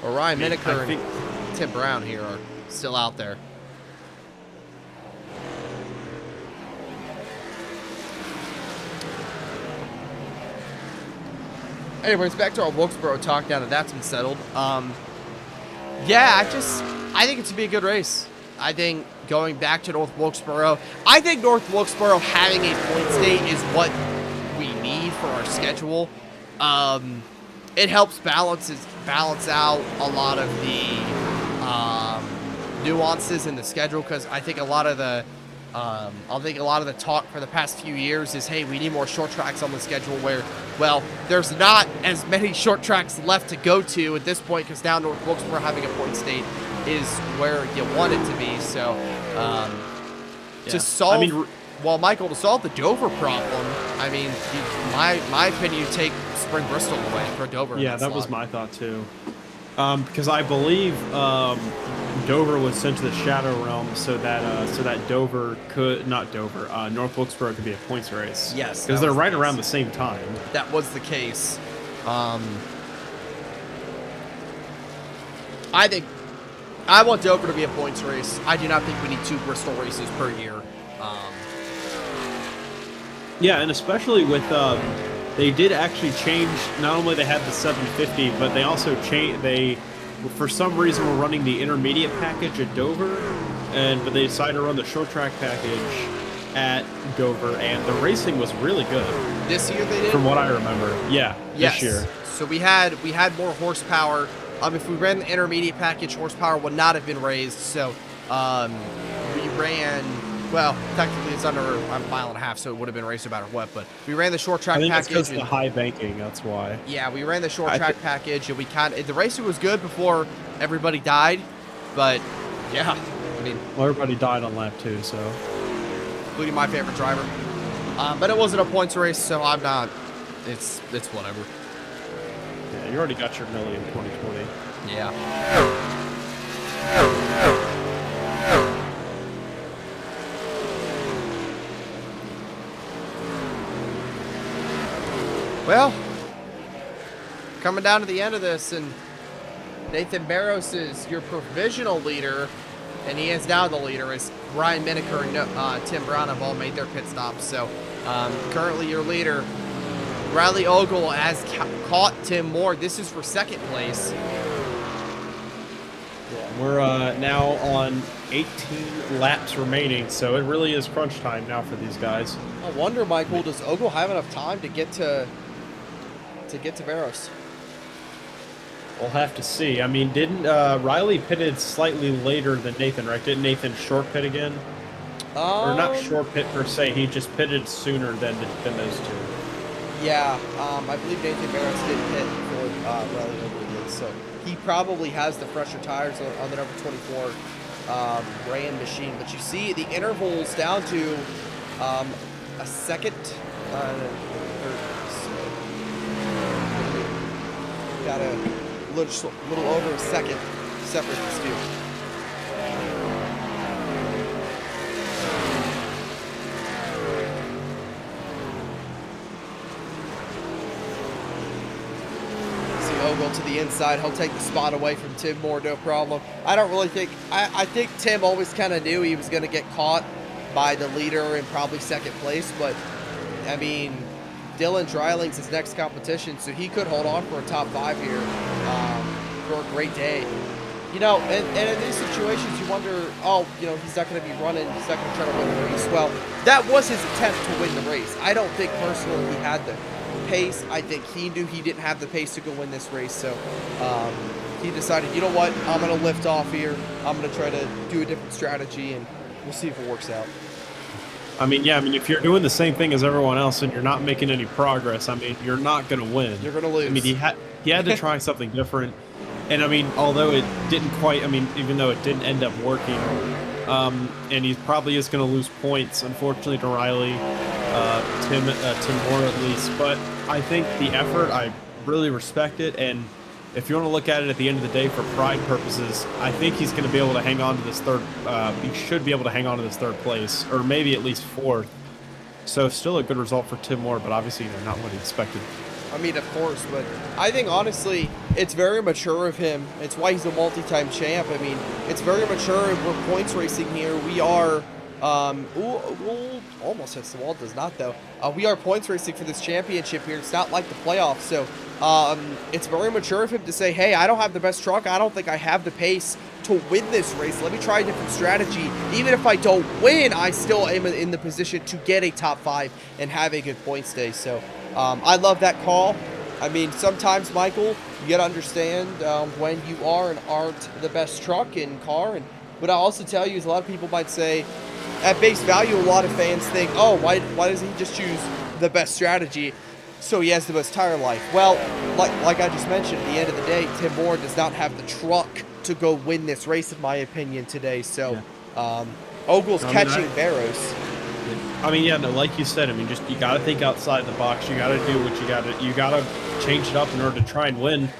Well, Ryan Miniker and Tim Brown here are still out there. Anyways, back to our Wilkesboro talk now that that's been settled. Yeah, I think it's to be a good race. I think going back to North Wilkesboro, I think North Wilkesboro having a point state is what we need for our schedule. It helps balance out a lot of the nuances in the schedule, because I think a lot of the talk for the past few years is, hey, we need more short tracks on the schedule, where, well, there's not as many short tracks left to go to at this point, because now North Wilkesboro having a point state is where you want it to be. So to solve, Michael, to solve the Dover problem, I mean, my opinion, you take Spring Bristol away for Dover. Yeah, that was my thought too. Because I believe Dover was sent to the Shadow Realm so that North Wilkesboro could be a points race. Yes, because they're right around the same time. That was the case. I want Dover to be a points race. I do not think we need 2 Bristol races per year. Yeah, and especially with they did actually change. Not only they had the 750, but they also changed. They, for some reason, were running the intermediate package at Dover, but they decided to run the short track package at Dover, and the racing was really good. This year they did? From what I remember. Yeah, yes. This year. So we had more horsepower. If we ran the intermediate package, horsepower would not have been raised. So we ran, well, technically it's under a mile and a half, so it would have been raised no matter what. But we ran the short track package. I think it's because of the high banking, that's why. Yeah, we ran the short track package, and the racing was good before everybody died. But yeah, I mean, well, everybody died on lap 2, so. Including my favorite driver. But it wasn't a points race, so I'm not. It's whatever. Yeah, you already got your million 2020. Yeah. Well, coming down to the end of this, and Nathan Barros is your provisional leader, and he is now the leader, as Ryan Miniker and Tim Brown have all made their pit stops. So currently your leader, Riley Ogle, has caught Tim Moore. This is for second place. Yeah, we're now on 18 laps remaining, so it really is crunch time now for these guys. I wonder, Michael, does Ogle have enough time to get to Barros? We'll have to see. I mean, didn't Riley pitted slightly later than Nathan, right? Didn't Nathan short pit again? Or not short pit per se. He just pitted sooner than those two. Yeah, I believe Nathan Barros did hit before Riley Ogle did, so he probably has the fresher tires on the number 24 Ram machine. But you see the intervals down to a second. Got a little over a second separate dispute. Ogle to the inside. He'll take the spot away from Tim Moore, no problem. I don't really think, I think Tim always kind of knew he was going to get caught by the leader in probably second place, but I mean, Dylan Dryling's his next competition, so he could hold on for a top 5 here for a great day. You know, and in these situations, you wonder, oh, you know, he's not going to be running, he's not going to try to win the race. Well, that was his attempt to win the race. I don't think personally he had the pace. I think he knew he didn't have the pace to go win this race, so he decided, you know what, I'm going to lift off here. I'm going to try to do a different strategy, and we'll see if it works out. I mean, yeah, I mean, if you're doing the same thing as everyone else and you're not making any progress, I mean, you're not going to win. You're going to lose. I mean, he had to try something different. And I mean, although it didn't quite, I mean, even though it didn't end up working, and he probably is going to lose points, unfortunately, to Riley, Tim Moore at least. But I think the effort, I really respect it. And if you want to look at it at the end of the day for pride purposes, I think he's going to be able to hang on to this third. He should be able to hang on to this third place, or maybe at least fourth. So still a good result for Tim Moore, but obviously not what he expected. I mean, of course, but I think, honestly, it's very mature of him. It's why he's a multi-time champ. I mean, it's very mature, and we're points racing here. We are, ooh, almost hits the wall, does not, though. We are points racing for this championship here. It's not like the playoffs, so it's very mature of him to say, hey, I don't have the best truck. I don't think I have the pace to win this race. Let me try a different strategy. Even if I don't win, I still am in the position to get a top 5 and have a good points day, so... I love that call. I mean, sometimes, Michael, you got to understand when you are and aren't the best truck and car. And what I also tell you is a lot of people might say, at base value, a lot of fans think, oh, why doesn't he just choose the best strategy so he has the most tire life? Well, like I just mentioned, at the end of the day, Tim Moore does not have the truck to go win this race, in my opinion, today. So, Ogle's catching Barrows. I mean, yeah, no, like you said, I mean, just you got to think outside the box. You got to do what you got to change it up in order to try and win.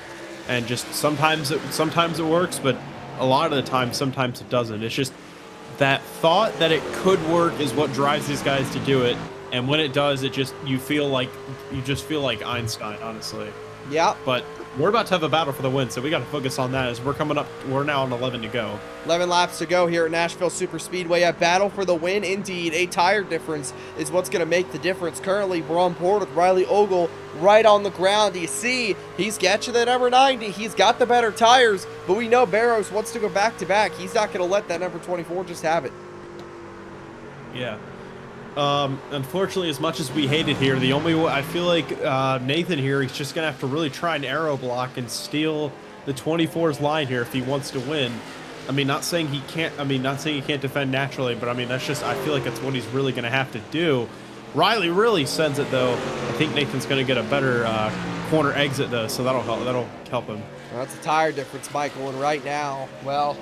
And just sometimes it works, but a lot of the time, sometimes it doesn't. It's just that thought that it could work is what drives these guys to do it. And when it does, you just feel like Einstein, honestly. Yeah. But we're about to have a battle for the win, so we got to focus on that as we're coming up. We're now on 11 to go. 11 laps to go here at Nashville Superspeedway. A battle for the win, indeed. A tire difference is what's going to make the difference. Currently, we're on board with Riley Ogle right on the ground. You see, he's catching that number 90. He's got the better tires, but we know Barrows wants to go back-to-back. He's not going to let that number 24 just have it. Yeah. Unfortunately, as much as we hate it here, the only way I feel like Nathan here, he's just gonna have to really try an aero block and steal the 24's line here if he wants to win. I mean, not saying he can't. I mean, not saying he can't defend naturally, but I mean that's just. I feel like that's what he's really gonna have to do. Riley really sends it though. I think Nathan's gonna get a better corner exit though, so that'll help. That'll help him. Well, that's a tire difference, Michael, and right now, well,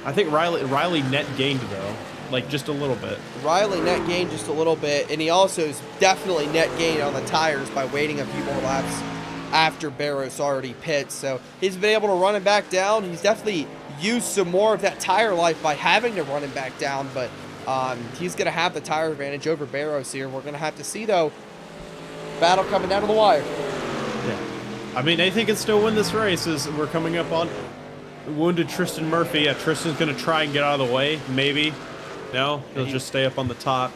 I think Riley net gained though. Like just a little bit. Riley net gained just a little bit, and he also is definitely net gained on the tires by waiting a few more laps after Barrows already pits. So he's been able to run him back down. He's definitely used some more of that tire life by having to run him back down, but he's going to have the tire advantage over Barrows here. We're going to have to see, though, battle coming down to the wire. Yeah. I mean, Nathan can still win this race as we're coming up on wounded Tristan Murphy. Yeah, Tristan's going to try and get out of the way, maybe. No, he'll just stay up on the top.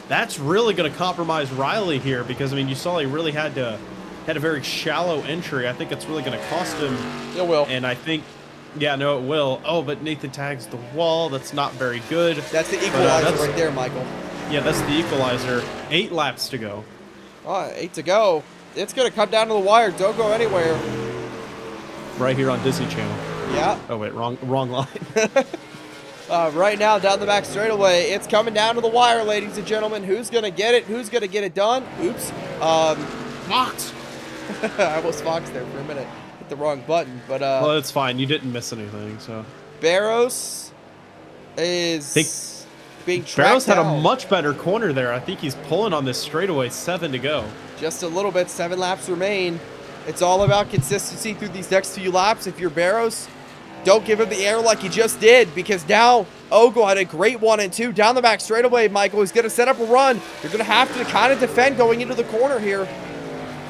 That's really going to compromise Riley here because, I mean, you saw he really had a very shallow entry. I think it's really going to cost him. It will. And I think, yeah, no, it will. Oh, but Nathan tags the wall. That's not very good. That's the equalizer right there, Michael. Yeah, that's the equalizer. 8 laps to go. 8 to go. It's going to come down to the wire. Don't go anywhere. Right here on Disney Channel. Yeah. Oh, wait, wrong line. Right now, down the back straightaway, it's coming down to the wire, ladies and gentlemen. Who's going to get it? Who's going to get it done? Oops. Fox. I almost Fox there for a minute. Hit the wrong button, but... well, it's fine. You didn't miss anything, so... Barrows is being tracked Barrows had down. a much better corner there. I think he's pulling on this straightaway. 7 to go. Just a little bit. 7 laps remain. It's all about consistency through these next few laps. If you're Barrows... Don't give him the air like he just did, because now Ogle had a great 1 and 2 down the back straightaway. Michael is going to set up a run. You're going to have to kind of defend going into the corner here.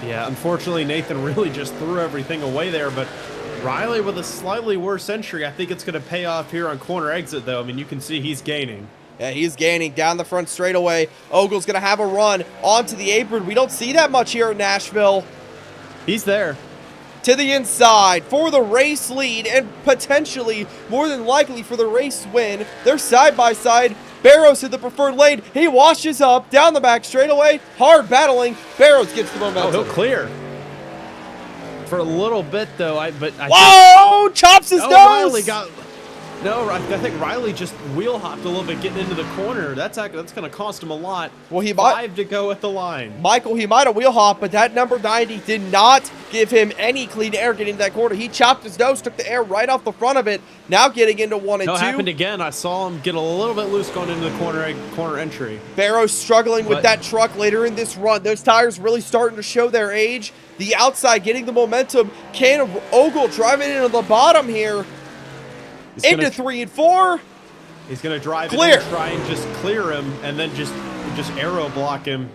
Yeah, unfortunately, Nathan really just threw everything away there, but Riley with a slightly worse entry. I think it's going to pay off here on corner exit, though. I mean, you can see he's gaining. Yeah, he's gaining down the front straightaway. Ogle's going to have a run onto the apron. We don't see that much here in Nashville. He's there. To the inside for the race lead and potentially, more than likely, for the race win. They're side by side. Barrows in the preferred lane. He washes up down the back straightaway. Hard battling. Barrows gets the momentum. Oh, he'll clear. For a little bit, though. Whoa! Chops his nose! Riley got... No, I think Riley just wheel hopped a little bit getting into the corner. That's going to cost him a lot. Well, he might. 5 to go at the line. Michael, he might have wheel hop, but that number 90 did not give him any clean air getting into that corner. He chopped his nose, took the air right off the front of it. Now getting into 1 and 2. No, it happened again. I saw him get a little bit loose going into the corner entry. Barrows struggling with that truck later in this run. Those tires really starting to show their age. The outside getting the momentum. Can Ogle driving into the bottom here? Into 3 and 4. He's going to drive Clear. in and try and just clear him and then just arrow block him.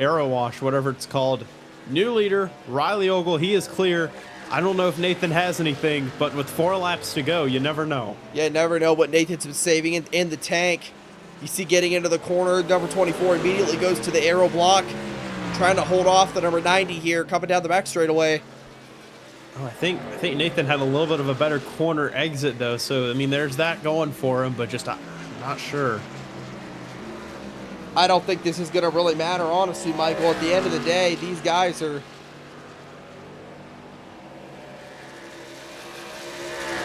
Arrow wash, whatever it's called. New leader, Riley Ogle. He is clear. I don't know if Nathan has anything, but with 4 laps to go, you never know. Yeah, never know what Nathan's been saving in the tank. You see getting into the corner, number 24 immediately goes to the arrow block. Trying to hold off the number 90 here, coming down the back straightaway. Oh, I think Nathan had a little bit of a better corner exit, though. So, I mean, there's that going for him, but just I'm not sure. I don't think this is going to really matter, honestly, Michael. At the end of the day, these guys are...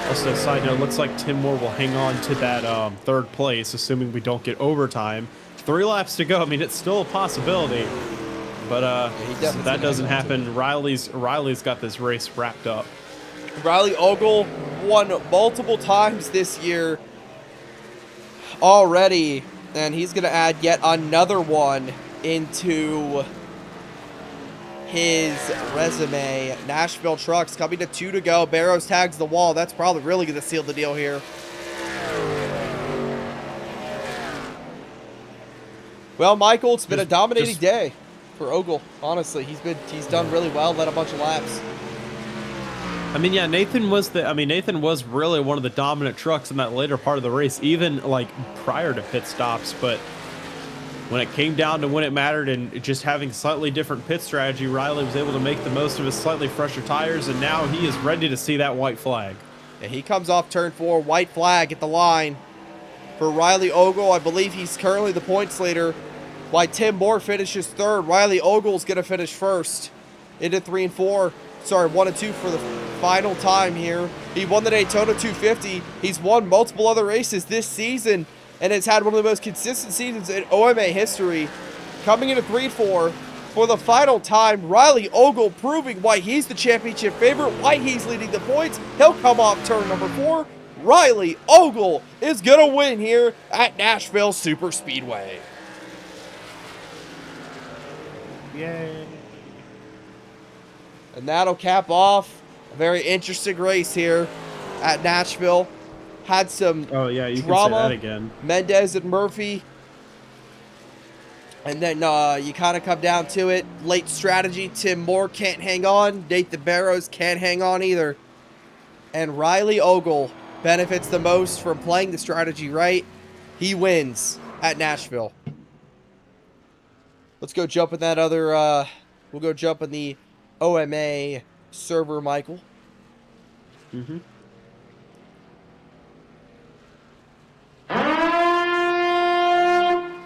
Also, side note, looks like Tim Moore will hang on to that 3rd place, assuming we don't get overtime. 3 laps to go. I mean, it's still a possibility. But if that doesn't happen, Riley's got this race wrapped up. Riley Ogle won multiple times this year already, and he's going to add yet another one into his resume. Nashville trucks coming to 2 to go. Barrows tags the wall. That's probably really going to seal the deal here. Well, Michael, it's been a dominating day for Ogle. Honestly, he's done really well, led a bunch of laps. I mean, yeah, Nathan was really one of the dominant trucks in that later part of the race, even like prior to pit stops. But when it came down to when it mattered and just having slightly different pit strategy, Riley was able to make the most of his slightly fresher tires, and now he is ready to see that white flag. Yeah, he comes off turn 4, white flag at the line for Riley Ogle. I believe he's currently the points leader. While Tim Moore finishes 3rd, Riley Ogle's going to finish 1st into 3 and 4. Sorry, 1 and 2 for the final time here. He won the Daytona 250. He's won multiple other races this season and has had one of the most consistent seasons in OMA history. Coming into 3 and 4 for the final time, Riley Ogle proving why he's the championship favorite, why he's leading the points. He'll come off turn number 4. Riley Ogle is going to win here at Nashville Superspeedway. Yay. And that'll cap off a very interesting race here at Nashville. Had some drama. Can say that again. Mendez and Murphy. And then you kind of come down to it. Late strategy. Tim Moore can't hang on. Nathan Barrows can't hang on either. And Riley Ogle benefits the most from playing the strategy right. He wins at Nashville. Let's go jump in that other, we'll go jump in the OMA server, Michael. Mm-hmm.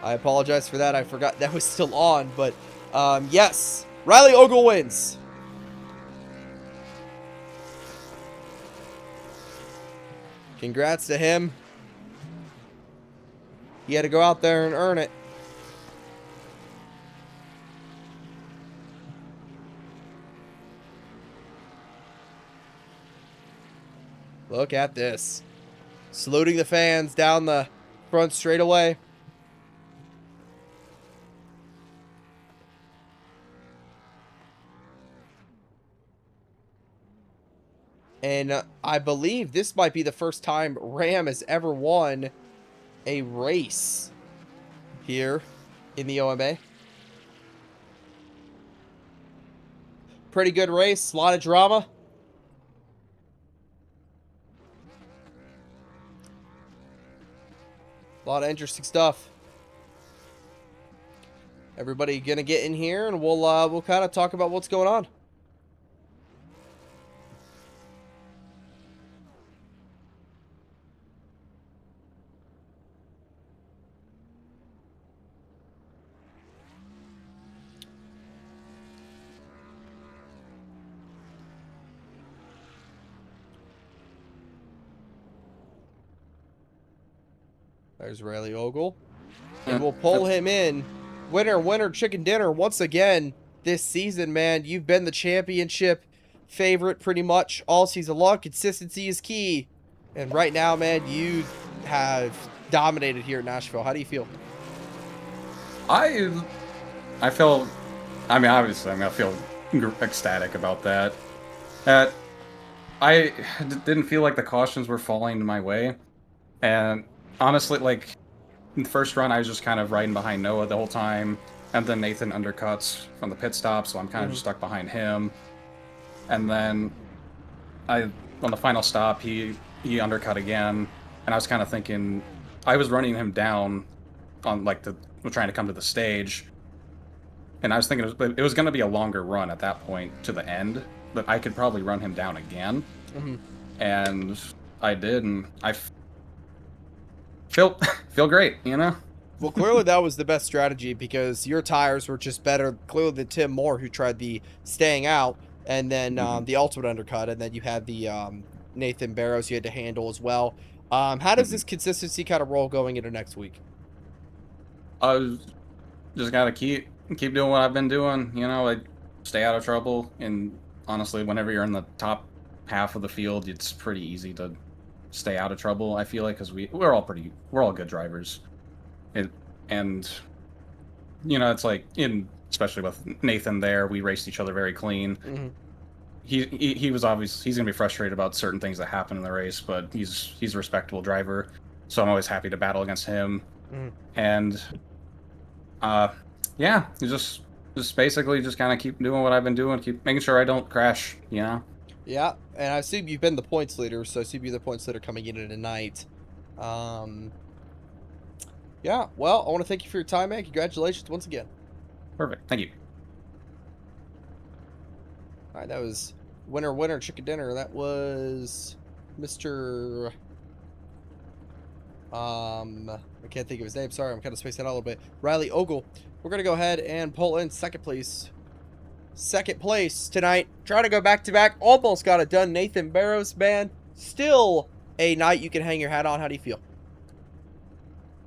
I apologize for that. I forgot that was still on, but yes, Riley Ogle wins. Congrats to him. He had to go out there and earn it. Look at this. Saluting the fans down the front straightaway. And I believe this might be the first time Ram has ever won a race here in the OMA. Pretty good race, a lot of drama. A lot of interesting stuff. Everybody gonna get in here and we'll kind of talk about what's going on. There's Riley Ogle. And we'll pull him in. Winner, winner, chicken dinner. Once again, this season, man, you've been the championship favorite pretty much all season long. Consistency is key. And right now, man, you have dominated here in Nashville. How do you feel? I feel, I mean, obviously, I feel ecstatic about that. I didn't feel like the cautions were falling my way. And honestly, like, in the first run, I was just kind of riding behind Noah the whole time. And then Nathan undercuts from the pit stop, so I'm kind of just stuck behind him. And then on the final stop, he undercut again. And I was kind of thinking, I was running him down on, like, trying to come to the stage. And I was thinking it was going to be a longer run at that point to the end, but I could probably run him down again. And I did, and I feel great, you know? Well, clearly that was the best strategy because your tires were just better, clearly, than Tim Moore, who tried the staying out and then the ultimate undercut, and then you had the Nathan Barrows you had to handle as well. How does this consistency kind of roll going into next week? I just gotta keep doing what I've been doing, you know, like stay out of trouble. And honestly, whenever you're in the top half of the field, it's pretty easy to stay out of trouble. I feel like because we're all good drivers, and you know, it's like especially with Nathan there, we raced each other very clean. He was obviously he's gonna be frustrated about certain things that happen in the race, but he's a respectable driver, so I'm always happy to battle against him. And yeah, just basically just kind of keep doing what I've been doing, keep making sure I don't crash, you know. Yeah, and I assume you've been the points leader, so I assume you're the points leader coming in tonight. Yeah, well, I want to thank you for your time, man. Congratulations once again. Perfect, thank you. All right, that was winner, winner, chicken dinner. That was Mr. I can't think of his name. Sorry, I'm kind of spacing out a little bit. Riley Ogle. We're going to go ahead and pull in second place. Second place tonight. Trying to go back-to-back. Almost got it done. Nathan Barrows, man. Still a night you can hang your hat on. How do you feel?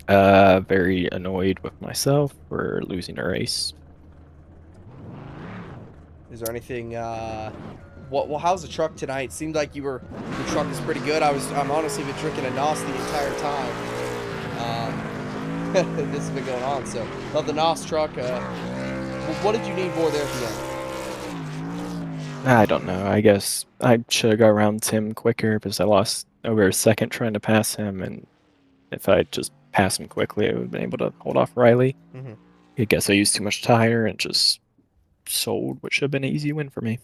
Very annoyed with myself for losing a race. Is there anything, well, how's the truck tonight? Seemed like the truck is pretty good. I'm honestly been drinking a NOS the entire time. This has been going on, so love the NOS truck. What did you need more there at the end? I don't know. I guess I should have got around Tim quicker because I lost over a second trying to pass him, and if I just passed him quickly, I would have been able to hold off Riley. I guess I used too much tire and just sold, which should have been an easy win for me.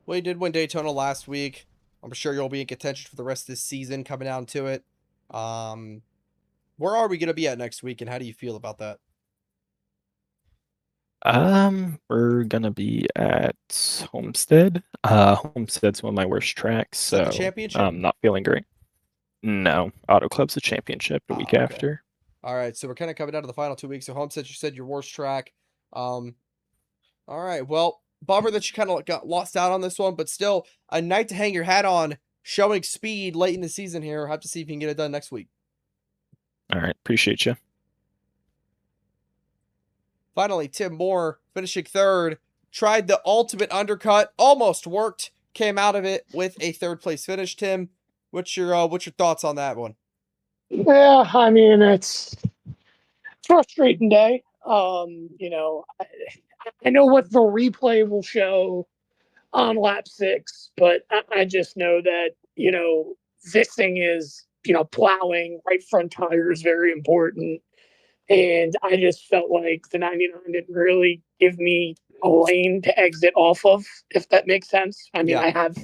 Well, you did win Daytona last week. I'm sure you'll be in contention for the rest of this season coming down to it. Where are we going to be at next week, and how do you feel about that? We're gonna be at Homestead. Homestead's one of my worst tracks, so championship? I'm not feeling great. No, Auto Club's the championship the week after. All right, so we're kind of coming down to the final 2 weeks. So Homestead, you said your worst track. All right, well, bummer that you kind of got lost out on this one, but still a night to hang your hat on, showing speed late in the season here. I'll have to see if you can get it done next week. All right, appreciate you. Finally, Tim Moore finishing third, tried the ultimate undercut, almost worked, came out of it with a third place finish. Tim, what's your thoughts on that one? Yeah, I mean, it's a frustrating day. You know, I know what the replay will show on lap 6, but I just know that, you know, this thing is, you know, plowing right front tire is very important. And I just felt like the 99 didn't really give me a lane to exit off of, if that makes sense. I mean, I have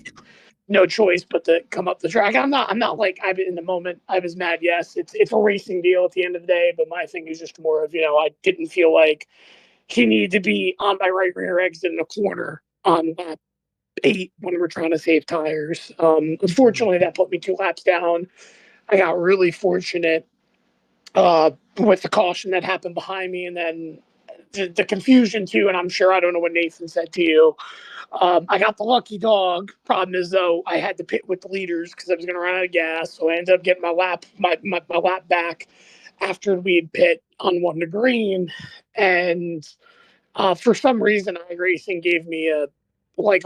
no choice but to come up the track. I'm not like, in the moment, I was mad. Yes, it's a racing deal at the end of the day, but my thing is just more of, you know, I didn't feel like he needed to be on my right rear exit in a corner on lap 8 when we were trying to save tires. Unfortunately, that put me 2 laps down. I got really fortunate with the caution that happened behind me, and then the confusion too. And I'm sure, I don't know what Nathan said to you, I got the lucky dog. Problem is, though, I had to pit with the leaders because I was going to run out of gas. So I ended up getting my lap back after we had pit on 1 to green. And for some reason, Iracing gave me a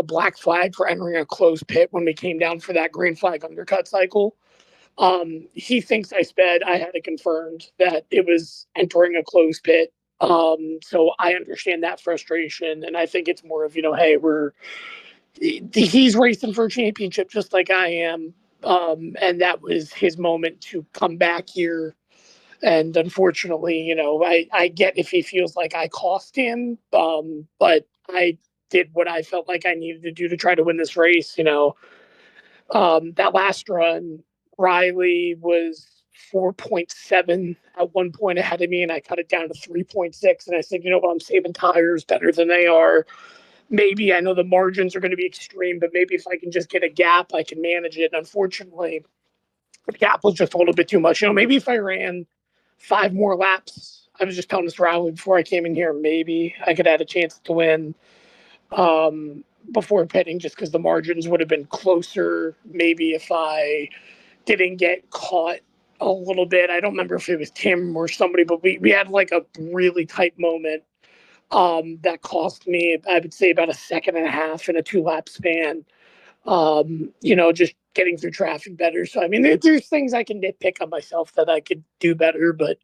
black flag for entering a closed pit when we came down for that green flag undercut cycle. He thinks I sped. I had it confirmed that it was entering a closed pit. So I understand that frustration, and I think it's more of, hey, he's racing for a championship just like I am. And that was his moment to come back here. And unfortunately, I get if he feels like I cost him, but I did what I felt like I needed to do to try to win this race. That last run, Riley was 4.7 at one point ahead of me, and I cut it down to 3.6. And I said, you know what, I'm saving tires better than they are. Maybe I know the margins are going to be extreme, but maybe if I can just get a gap, I can manage it. And unfortunately, the gap was just a little bit too much. Maybe if I ran 5 more laps, I was just telling this Riley before I came in here, maybe I could have a chance to win. Before pitting, just because the margins would have been closer. Maybe if I didn't get caught a little bit. I don't remember if it was Tim or somebody, but we had like a really tight moment that cost me, I would say, about a second and a half in a 2-lap span. Just getting through traffic better. So, I mean, there's things I can nitpick on myself that I could do better, but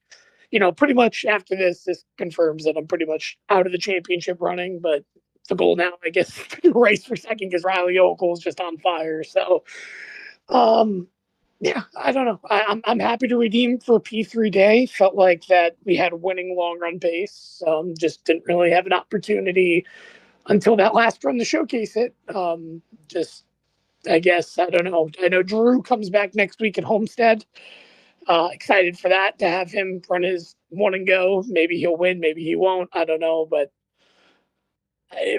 pretty much after this confirms that I'm pretty much out of the championship running, but the goal now, I guess, to race for second because Riley Ogle is just on fire. So, yeah, I don't know. I'm happy to redeem for P3 day. Felt like that we had a winning long run pace. Just didn't really have an opportunity until that last run to showcase it. I guess, I don't know. I know Drew comes back next week at Homestead. Excited for that, to have him run his one and go. Maybe he'll win, maybe he won't. I don't know, but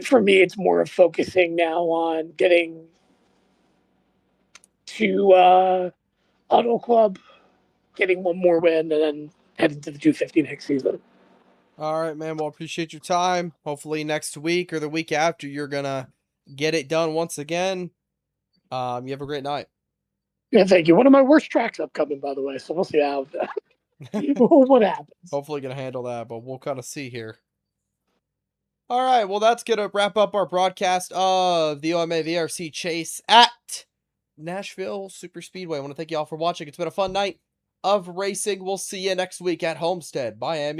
for me, it's more of focusing now on getting to Auto Club, getting one more win, and then heading to the 250 next season. All right, man. Well, appreciate your time. Hopefully next week or the week after, you're going to get it done once again. You have a great night. Yeah, thank you. One of my worst tracks upcoming, by the way, so we'll see how what happens. Hopefully going to handle that, but we'll kind of see here. All right, well, that's going to wrap up our broadcast of the OMA VRC Chase at Nashville Superspeedway. I want to thank you all for watching. It's been a fun night of racing. We'll see you next week at Homestead, Miami.